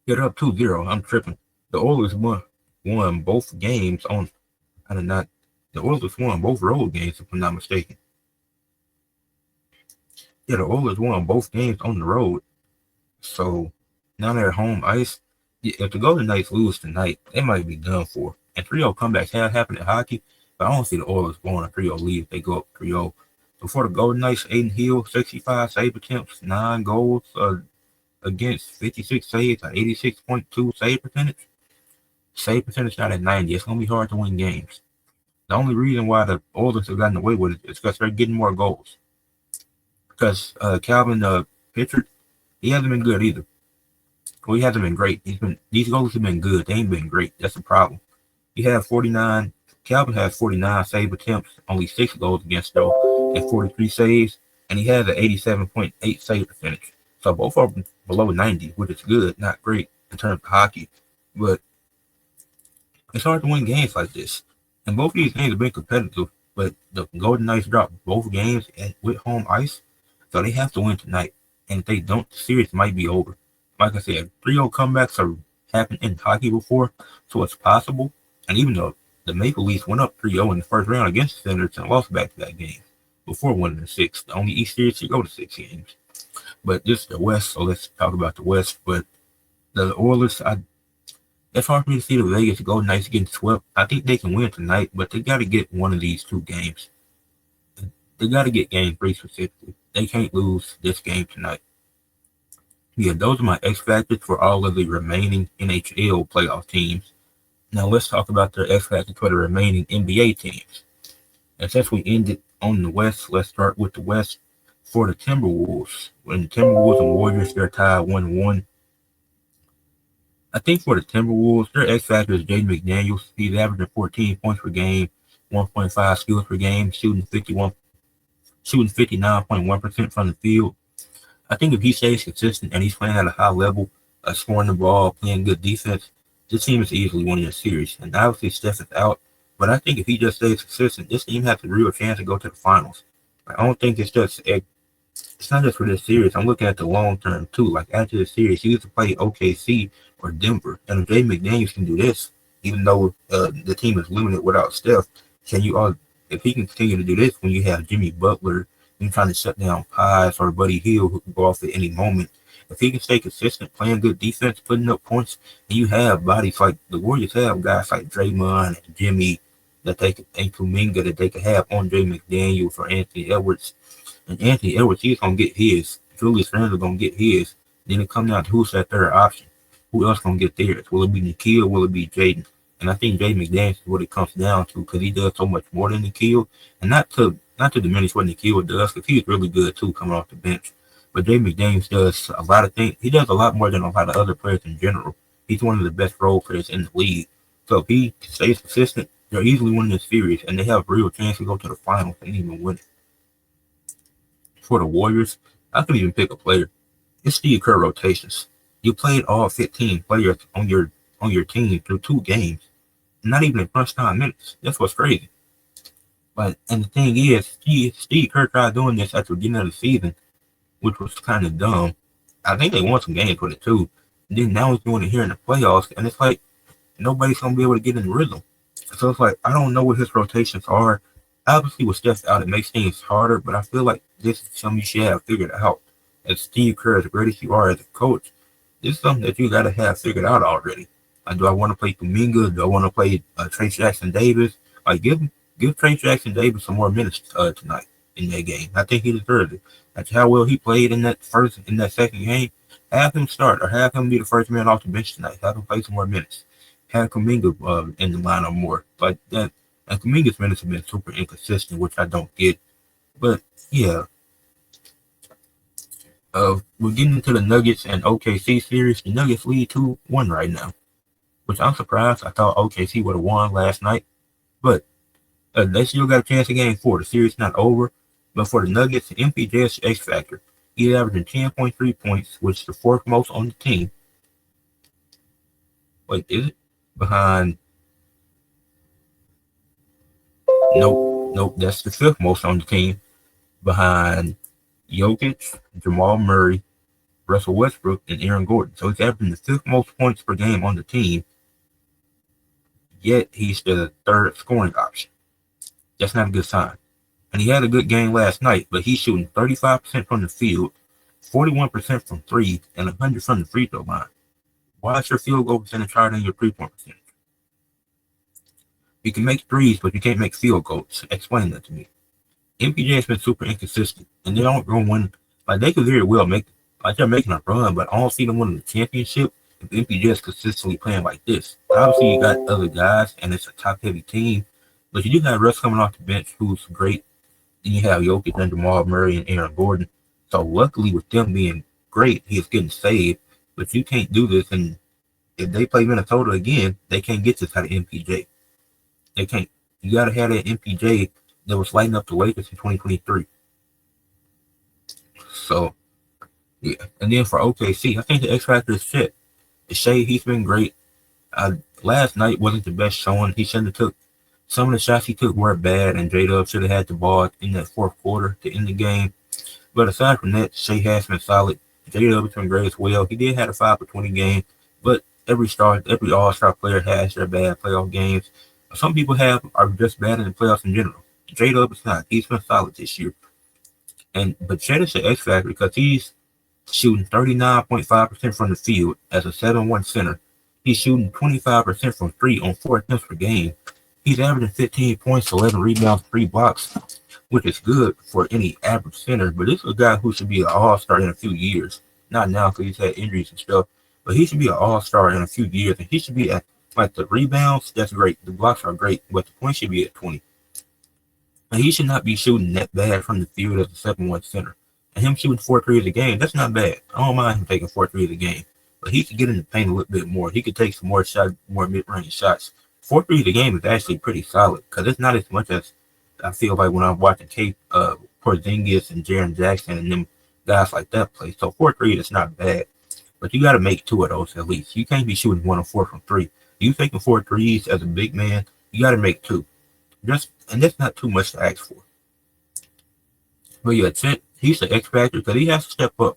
Yeah, they're up 2-0. I'm tripping. The Oilers won both games on I did not the Oilers won both road games, if I'm not mistaken. Yeah, the Oilers won both games on the road. So now they're home ice. If the Golden Knights lose tonight, they might be done for. And 3-0 comebacks have happened in hockey, but I don't see the Oilers going a 3-0 lead if they go up 3-0. Before the Golden Knights, Aiden Hill, 65 save attempts, 9 goals against 56 saves, 86.2 save percentage. Save percentage not at 90. It's going to be hard to win games. The only reason why the Oilers have gotten away with it is because they're getting more goals. Because Calvin Pitcher, he hasn't been good either. Well, he hasn't been great. These goals have been good. They ain't been great. That's the problem. He had 49. Calvin has 49 save attempts, only 6 goals against though, and 43 saves, and he has an 87.8 save percentage. So both are below 90, which is good, not great in terms of hockey. But it's hard to win games like this. And both of these games have been competitive, but the Golden Knights dropped both games with home ice, so they have to win tonight. And if they don't, the series might be over. Like I said, 3-0 comebacks have happened in hockey before, so it's possible. And even though the Maple Leafs went up 3-0 in the first round against the Senators and lost back-to-back games before winning the 6. The only East series to go to 6 games. But this is the West, so let's talk about the West. But the Oilers, it's hard for me to see the Vegas Golden Knights getting swept. I think they can win tonight, but they got to get one of these 2 games. They got to get game 3 specifically. They can't lose this game tonight. Yeah, those are my X factors for all of the remaining NHL playoff teams. Now let's talk about the X factors for the remaining NBA teams. And since we ended on the West, let's start with the West for the Timberwolves. When the Timberwolves and Warriors, they're tied 1-1. I think for the Timberwolves, their X factor is Jaden McDaniels. He's averaging 14 points per game, 1.5 steals per game, shooting 59.1% from the field. I think if he stays consistent and he's playing at a high level, scoring the ball, playing good defense, this team is easily winning the series. And obviously Steph is out, but I think if he just stays consistent, this team has a real chance to go to the finals. I don't think it's not just for this series. I'm looking at the long term too. Like after the series, you used to play OKC or Denver, and if Jay McDaniels can do this, even though the team is limited without Steph, if he can continue to do this when you have Jimmy Butler, and trying to shut down Pies or Buddy Hill who can go off at any moment, if he can stay consistent, playing good defense, putting up points, and you have bodies like the Warriors have guys like Draymond and Jimmy and Kuminga that they could have on Jay McDaniels or Anthony Edwards. And Anthony Edwards, he's going to get his. Julius Randle going to get his. Then it comes down to who's that third option. Who else going to get theirs? Will it be Nikhil? Will it be Jaden? And I think Jaden McDaniels is what it comes down to because he does so much more than Nikhil. And not to diminish what Nikhil does because he's really good too coming off the bench. But Jaden McDaniels does a lot of things. He does a lot more than a lot of other players in general. He's one of the best role players in the league. So if he stays consistent, they're easily winning this series. And they have a real chance to go to the finals and even win it. For the Warriors, I could even pick a player. It's Steve Kerr rotations. You played all 15 players on your team through 2 games, not even in crunch time minutes. That's what's crazy. And the thing is, Steve Kerr tried doing this at the beginning of the season, which was kind of dumb. I think they won some games with it too. And then now he's doing it here in the playoffs, and it's like nobody's gonna be able to get in the rhythm. So it's like I don't know what his rotations are. Obviously, with Steph out, it makes things harder. But I feel like this is something you should have figured out. As Steve Kerr, as great as you are as a coach, this is something that you got to have figured out already. Like, do I want to play Kuminga? Do I want to play Trace Jackson Davis? Like, give Trace Jackson Davis some more minutes tonight in that game. I think he deserves it. That's how well he played in that second game. Have him start or have him be the first man off the bench tonight. Have him play some more minutes. Have Kuminga in the lineup more like that. And Kuminga's minutes have been super inconsistent, which I don't get. But yeah, we're getting into the Nuggets and OKC series. The Nuggets lead 2-1 right now, which I'm surprised. I thought OKC would have won last night, but they still got a chance in game 4. The series not over, but for the Nuggets, MPJ is the X factor. He's averaging 10.3 points, which is the 4th most on the team. Wait, is it? Behind? Nope, that's the 5th most on the team. Behind Jokic, Jamal Murray, Russell Westbrook, and Aaron Gordon. So he's averaging the 5th most points per game on the team, yet he's the 3rd scoring option. That's not a good sign. And he had a good game last night, but he's shooting 35% from the field, 41% from 3, and 100 from the free throw line. Why is your field goal percentage higher than your 3-point percentage? You can make threes, but you can't make field goals. Explain that to me. MPJ has been super inconsistent, and they don't go win. Like, they could very well make, like, they're making a run, but I don't see them winning the championship if MPJ is consistently playing like this. Obviously, you got other guys, and it's a top-heavy team, but you do have Russ coming off the bench, who's great. Then you have Jokic and Jamal Murray and Aaron Gordon. So luckily, with them being great, he's getting saved. But you can't do this, and if they play Minnesota again, they can't get this out of MPJ. They can't. You got to have that MPJ that was lighting up the Lakers in 2023. So, yeah. And then for OKC, I think the X factor is Chet. Shea, he's been great. Last night wasn't the best showing. He shouldn't have took. Some of the shots he took weren't bad, and J-Dub should have had the ball in that 4th quarter to end the game. But aside from that, Shea has been solid. J-Dub has been great as well. He did have a 5-for-20 game, but every all-star player has their bad playoff games. Some people are just bad in the playoffs in general. J-Dub is not. He's been solid this year. But Chet is the X factor because he's shooting 39.5% from the field as a 7-1 center. He's shooting 25% from 3 on 4 attempts per game. He's averaging 15 points, 11 rebounds, 3 blocks, which is good for any average center. But this is a guy who should be an all-star in a few years. Not now because he's had injuries and stuff. But he should be an all-star in a few years. And he should be at, like, the rebounds, that's great. The blocks are great. But the points should be at 20. And he should not be shooting that bad from the field as a 7-1 center. And him shooting 4 threes a game, that's not bad. I don't mind him taking 4 threes a game. But he could get in the paint a little bit more. He could take some more mid-range shots. 4 threes a game is actually pretty solid because it's not as much as I feel like when I'm watching Porzingis and Jaren Jackson and them guys like that play. So 4 threes is not bad, but you got to make 2 of those at least. You can't be shooting 1 or 4 from 3. You taking 4 threes as a big man, you got to make 2. And that's not too much to ask for. But yeah, Chet, he's the X factor because he has to step up.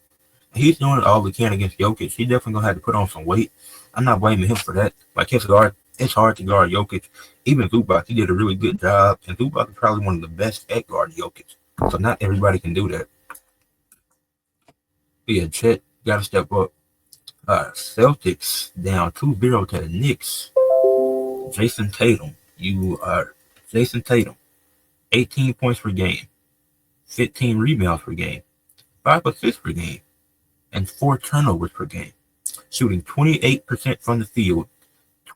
He's doing all he can against Jokic. He definitely gonna have to put on some weight. I'm not blaming him for that. Like his guard, it's hard to guard Jokic. Even Zubac, he did a really good job. And Zubac is probably one of the best at guarding Jokic. So not everybody can do that. But yeah, Chet got to step up. Celtics down 2-0 to the Knicks. Jason Tatum. Jason Tatum. 18 points per game. 15 rebounds per game. 5 assists per game. And 4 turnovers per game. Shooting 28% from the field.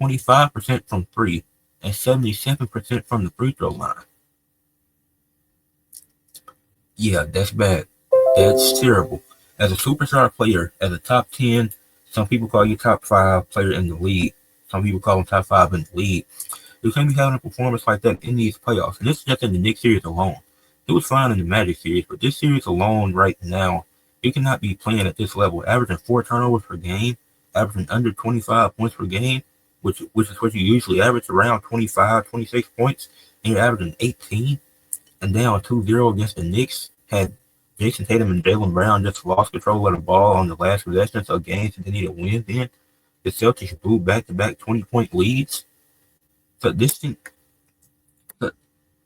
25% from 3. And 77% from the free throw line. Yeah, that's bad. That's terrible. As a superstar player, as a top 10, some people call you top 5 player in the league. Some people call him top 5 in the league. You can't be having a performance like that in these playoffs. And this is just in the Knicks series alone. It was fine in the Magic series, but this series alone right now, you cannot be playing at this level. Averaging 4 turnovers per game, averaging under 25 points per game, which is what you usually average, around 25, 26 points, and you're averaging 18, and down 2-0 against the Knicks. Had Jason Tatum and Jaylen Brown just lost control of the ball on the last possession of games and they need a win. Then the Celtics blew back-to-back 20-point leads. So this thing,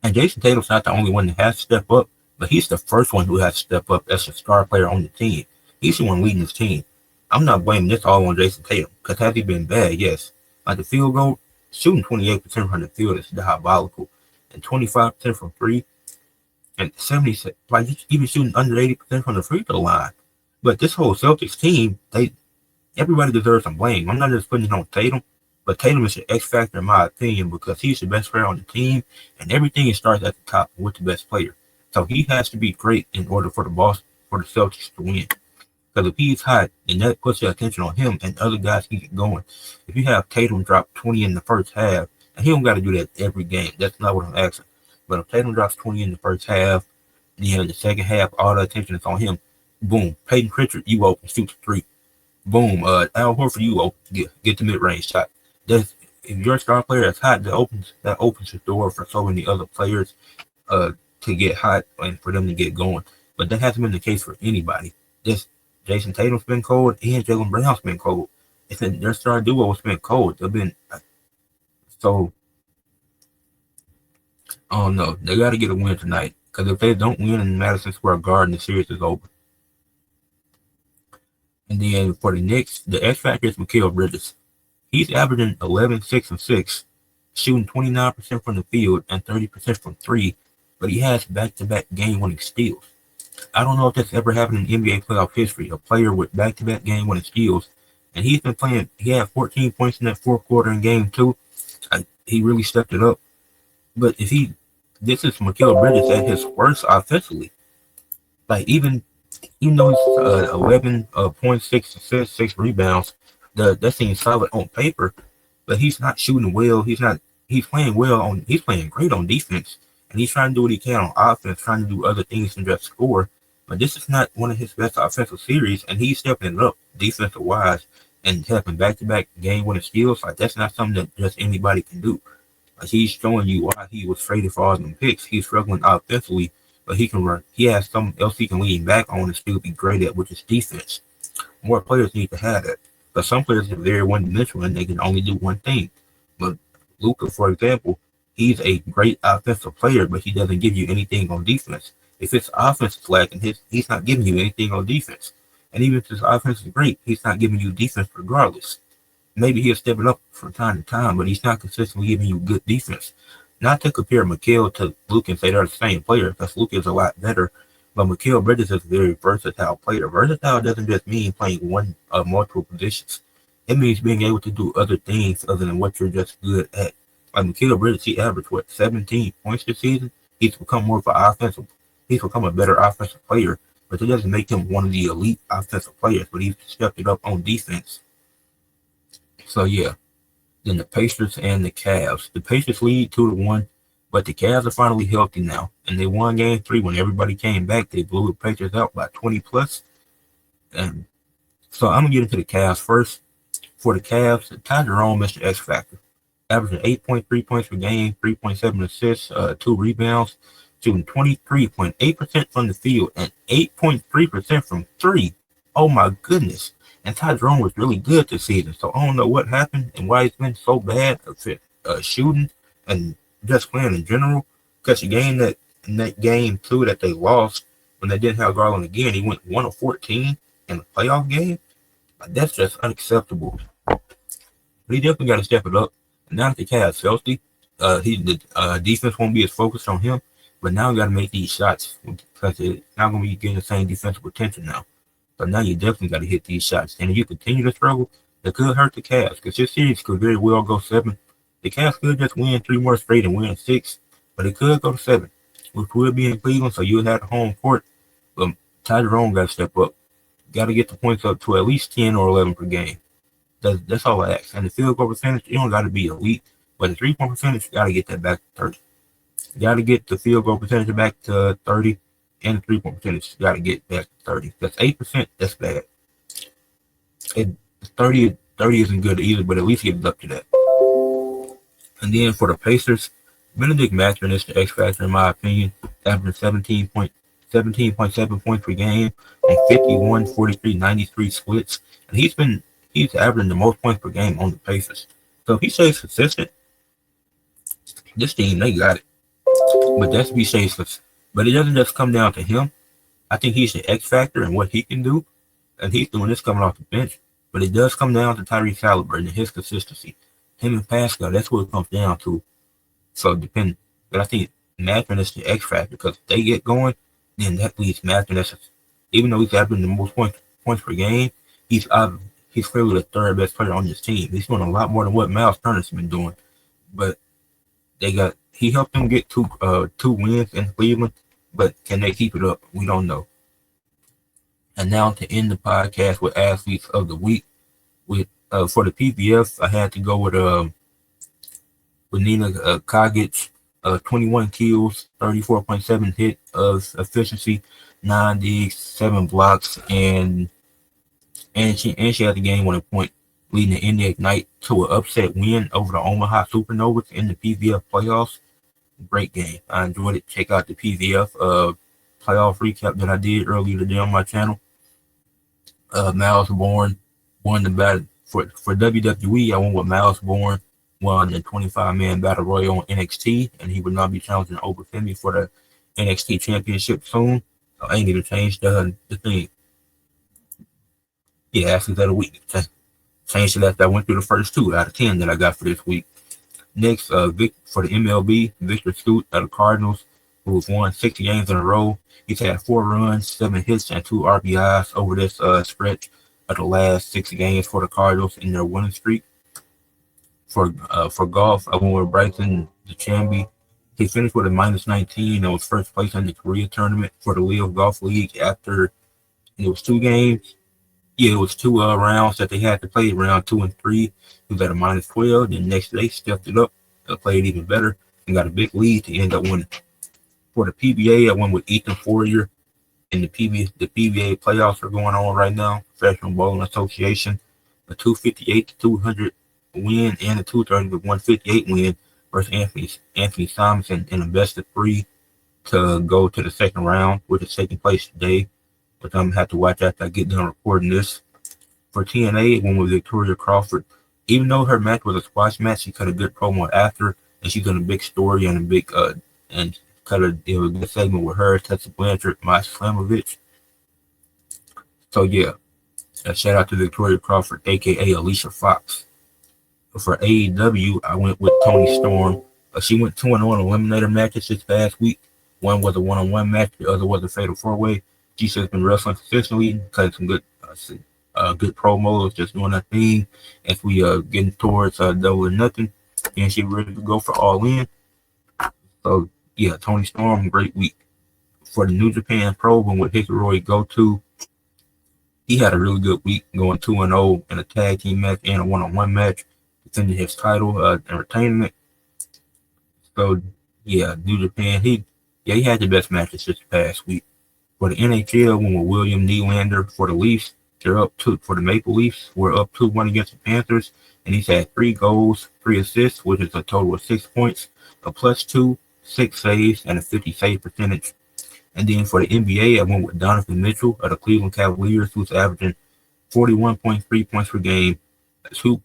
and Jason Tatum's not the only one that has to step up, but he's the first one who has to step up as a star player on the team. He's the one leading his team. I'm not blaming this all on Jason Tatum, because has he been bad? Yes. Like the field goal, shooting 28% from the field is diabolical, and 25% from three, and 70, like even shooting under 80% from the free throw line. But this whole Celtics team, everybody deserves some blame. I'm not just putting it on Tatum, but Tatum is the X factor in my opinion because he's the best player on the team, and everything starts at the top with the best player. So he has to be great in order for the Celtics to win. Because if he's hot, then that puts the attention on him and other guys keep it going. If you have Tatum drop 20 in the first half, and he don't got to do that every game. That's not what I'm asking. But if Tatum drops 20 in the first half, then in the second half, all the attention is on him. Boom. Peyton Pritchard, you open, shoot the three. Boom. Al Horford, you open, get the mid-range shot. If your star player is hot, that opens the door for so many other players to get hot and for them to get going. But that hasn't been the case for anybody. Jason Tatum's been cold and Jaylen Brown's been cold. Their star duo has been cold. They've been so. Oh no, they got to get a win tonight because if they don't win in Madison Square Garden, the series is over. And then for the Knicks, the X factor is Mikal Bridges. He's averaging 11, 6, and 6, shooting 29% from the field and 30% from three, but he has back-to-back game-winning steals. I don't know if that's ever happened in NBA playoff history, a player with back-to-back game-winning steals. And he's been playing, he had 14 points in that fourth quarter in game 2. He really stepped it up. But this is Mikal Bridges at his worst offensively. Like, even though he's 11 points, 6 assists, 6 rebounds, that seems solid on paper, but he's not shooting well. He's playing great on defense. And he's trying to do what he can on offense, trying to do other things than just score. But this is not one of his best offensive series, and he's stepping it up defensive-wise and having back-to-back game-winning steals. Like, that's not something that just anybody can do. Like, he's showing you why he was traded for all them picks. He's struggling offensively, but he can run. He has something else he can lean back on and still be great at, which is defense. More players need to have that. But some players are very one-dimensional, and they can only do one thing. But Luka, for example, he's a great offensive player, but he doesn't give you anything on defense. If his offense is lacking, he's not giving you anything on defense. And even if his offense is great, he's not giving you defense regardless. Maybe he'll step it up from time to time, but he's not consistently giving you good defense. Not to compare Mikal to Luka and say they're the same player, because Luka is a lot better. But Mikal Bridges is a very versatile player. Versatile doesn't just mean playing one of multiple positions. It means being able to do other things other than what you're just good at. Like Mikal Bridges, he averaged 17 points this season. He's become he's become a better offensive player, but that doesn't make him one of the elite offensive players. But he's stepped it up on defense. So yeah. Then the Pacers and the Cavs. The Pacers lead 2-1, but the Cavs are finally healthy now, and they won Game 3 when everybody came back. They blew the Pacers out by 20 plus. And so I'm gonna get into the Cavs first. For the Cavs, Ty Jerome is the X factor, averaging 8.3 points per game, 3.7 assists, 2 rebounds, shooting 23.8% from the field and 8.3% from three. Oh my goodness. And Ty Jerome was really good this season. So I don't know what happened and why he's been so bad at shooting and just playing in general. Because in that game 2 that they lost when they didn't have Garland again, he went 1 of 14 in the playoff game. Like, that's just unacceptable. But he definitely got to step it up. And now that the Cavs healthy, the defense won't be as focused on him. But now you got to make these shots because it's not going to be getting the same defensive attention now. So now you definitely got to hit these shots. And if you continue to struggle, it could hurt the Cavs because this series could very well go 7. The Cavs could just win 3 more straight and win 6, but it could go to 7, which will be in Cleveland, so you'll have the home court. But Ty Jerome got to step up. Got to get the points up to at least 10 or 11 per game. That's all I ask. And the field goal percentage, it don't got to be elite, but the 3-point percentage, you got to get that back to 30. You got to get the field goal percentage back to 30. And the 3-point percentage, you got to get back to 30. That's 8%. That's bad. 30 isn't good either, but at least get it up to that. And then for the Pacers, Benedict Mathurin is the X factor in my opinion, averaging 17.7 points per game on 51, 43, 93 splits, and he's averaging the most points per game on the Pacers. So if he stays consistent, This team, they got it. But that's be faceless. But it doesn't just come down to him. I think he's the X factor and what he can do, and he's doing this coming off the bench. But it does come down to Tyrese Halliburton and his consistency. Him and Pascal, that's what it comes down to. So depending, but I think Mathurin is the X factor because if they get going, then that leaves Mathurin. Even though he's averaging the most points per game, he's he's clearly the third best player on this team. He's doing a lot more than what Miles Turner's been doing. But he helped them get two wins in Cleveland. But can they keep it up? We don't know. And now to end the podcast with athletes of the week, with for the PBF, I had to go with Nina Kagic, 21 kills, 34.7 hit of efficiency, 9 digs, 7 blocks, and she had the game-winning point, leading the Indy Ignite to an upset win over the Omaha Supernovas in the PBF playoffs. Great game. I enjoyed it. Check out the PBF playoff recap that I did earlier today on my channel. Miles Bourne won the battle for WWE. I went with Miles Bourne, won the 25-man battle royal on NXT, and he would not be challenging Obafemi for the NXT championship soon. So I ain't gonna change the thing. Yeah, athletes of the week. Changed it after I went through the first 2 out of 10 that I got for this week. Next, for the MLB, Victor Scoot of the Cardinals, who's won 60 games in a row. He's had 4 runs, 7 hits, and 2 RBIs over this stretch of the last 6 games for the Cardinals in their winning streak. For golf, I went with Bryson DeChambeau. He finished with a -19 and was first place in the Korea tournament for the Leo Golf League after it was 2 games. Yeah, it was 2 rounds that they had to play, round 2 and 3. He was at a -12. Then next day, stepped it up, played even better, and got a big lead to end up winning. For the PBA, I went with Ethan Fourier. And the PBA playoffs are going on right now. Professional Bowling Association, a 258 to 200 win and a 230 to 158 win versus Anthony Simonson in a best of 3 to go to the second round, which is taking place today. But I'm gonna have to watch after I get done recording this. For TNA, one with Victoria Crawford. Even though her match was a squash match, she cut a good promo after, and she's done a big story and a big and cut a good segment with her, Tessa Blanchard, Mike Slamovich. So yeah, a shout out to Victoria Crawford, aka Alicia Fox. For AEW, I went with Toni Storm. She went 2-0 eliminator matches this past week. One was a one-on-one match, the other was a fatal 4-way. She's just been wrestling consistently, cutting some good promos, just doing her thing. As we getting towards Double or Nothing, and she ready to go for All In. So yeah, Toni Storm, great week. For the New Japan Pro, with Hikaru Goto, he had a really good week, going 2-0 in a tag team match and a one-on-one match, defending his title and retaining it. So yeah, New Japan, he had the best matches this past week. For the NHL, with William Nylander for the Leafs, they're up 2 for the Maple Leafs. We're up 2-1 against the Panthers, and he's had 3 goals, 3 assists, which is a total of 6 points, a +2, 6 saves, and a 50 save percentage. And then for the NBA, I went with Donovan Mitchell of the Cleveland Cavaliers, who's averaging 41.3 points per game, 2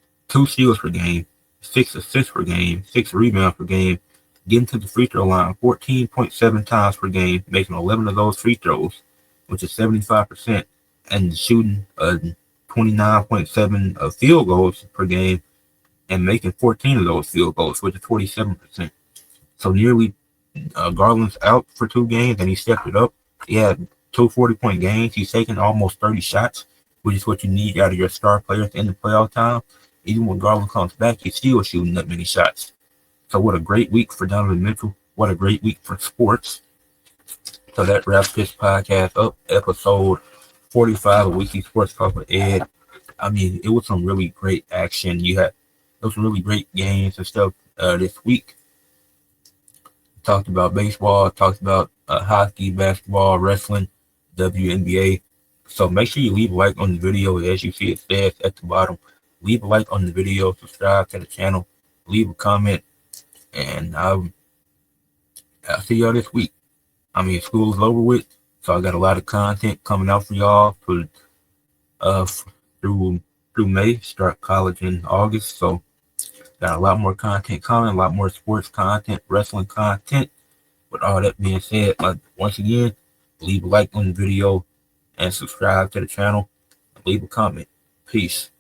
steals per game, 6 assists per game, 6 rebounds per game, getting to the free throw line 14.7 times per game, making 11 of those free throws, which is 75%, and shooting 29.7 field goals per game, and making 14 of those field goals, which is 47%. So nearly Garland's out for 2 games, and he stepped it up. He had 2 40-point games. He's taking almost 30 shots, which is what you need out of your star players in the playoff time. Even when Garland comes back, he's still shooting that many shots. So what a great week for Donovan Mitchell. What a great week for sports. So that wraps this podcast up. Episode 45 of Weekly Sports Talk with Ed. I mean, it was some really great action. There was some really great games and stuff this week. Talked about baseball, talked about hockey, basketball, wrestling, WNBA. So make sure you leave a like on the video. As you see, it says at the bottom. Leave a like on the video, subscribe to the channel, leave a comment, and I'll see y'all this week. I mean, school is over with, so I got a lot of content coming out for y'all through May. Start college in August, so Got a lot more content coming, a lot more sports content, wrestling content. With all that being said, once again, leave a like on the video and subscribe to the channel. Leave a comment. Peace.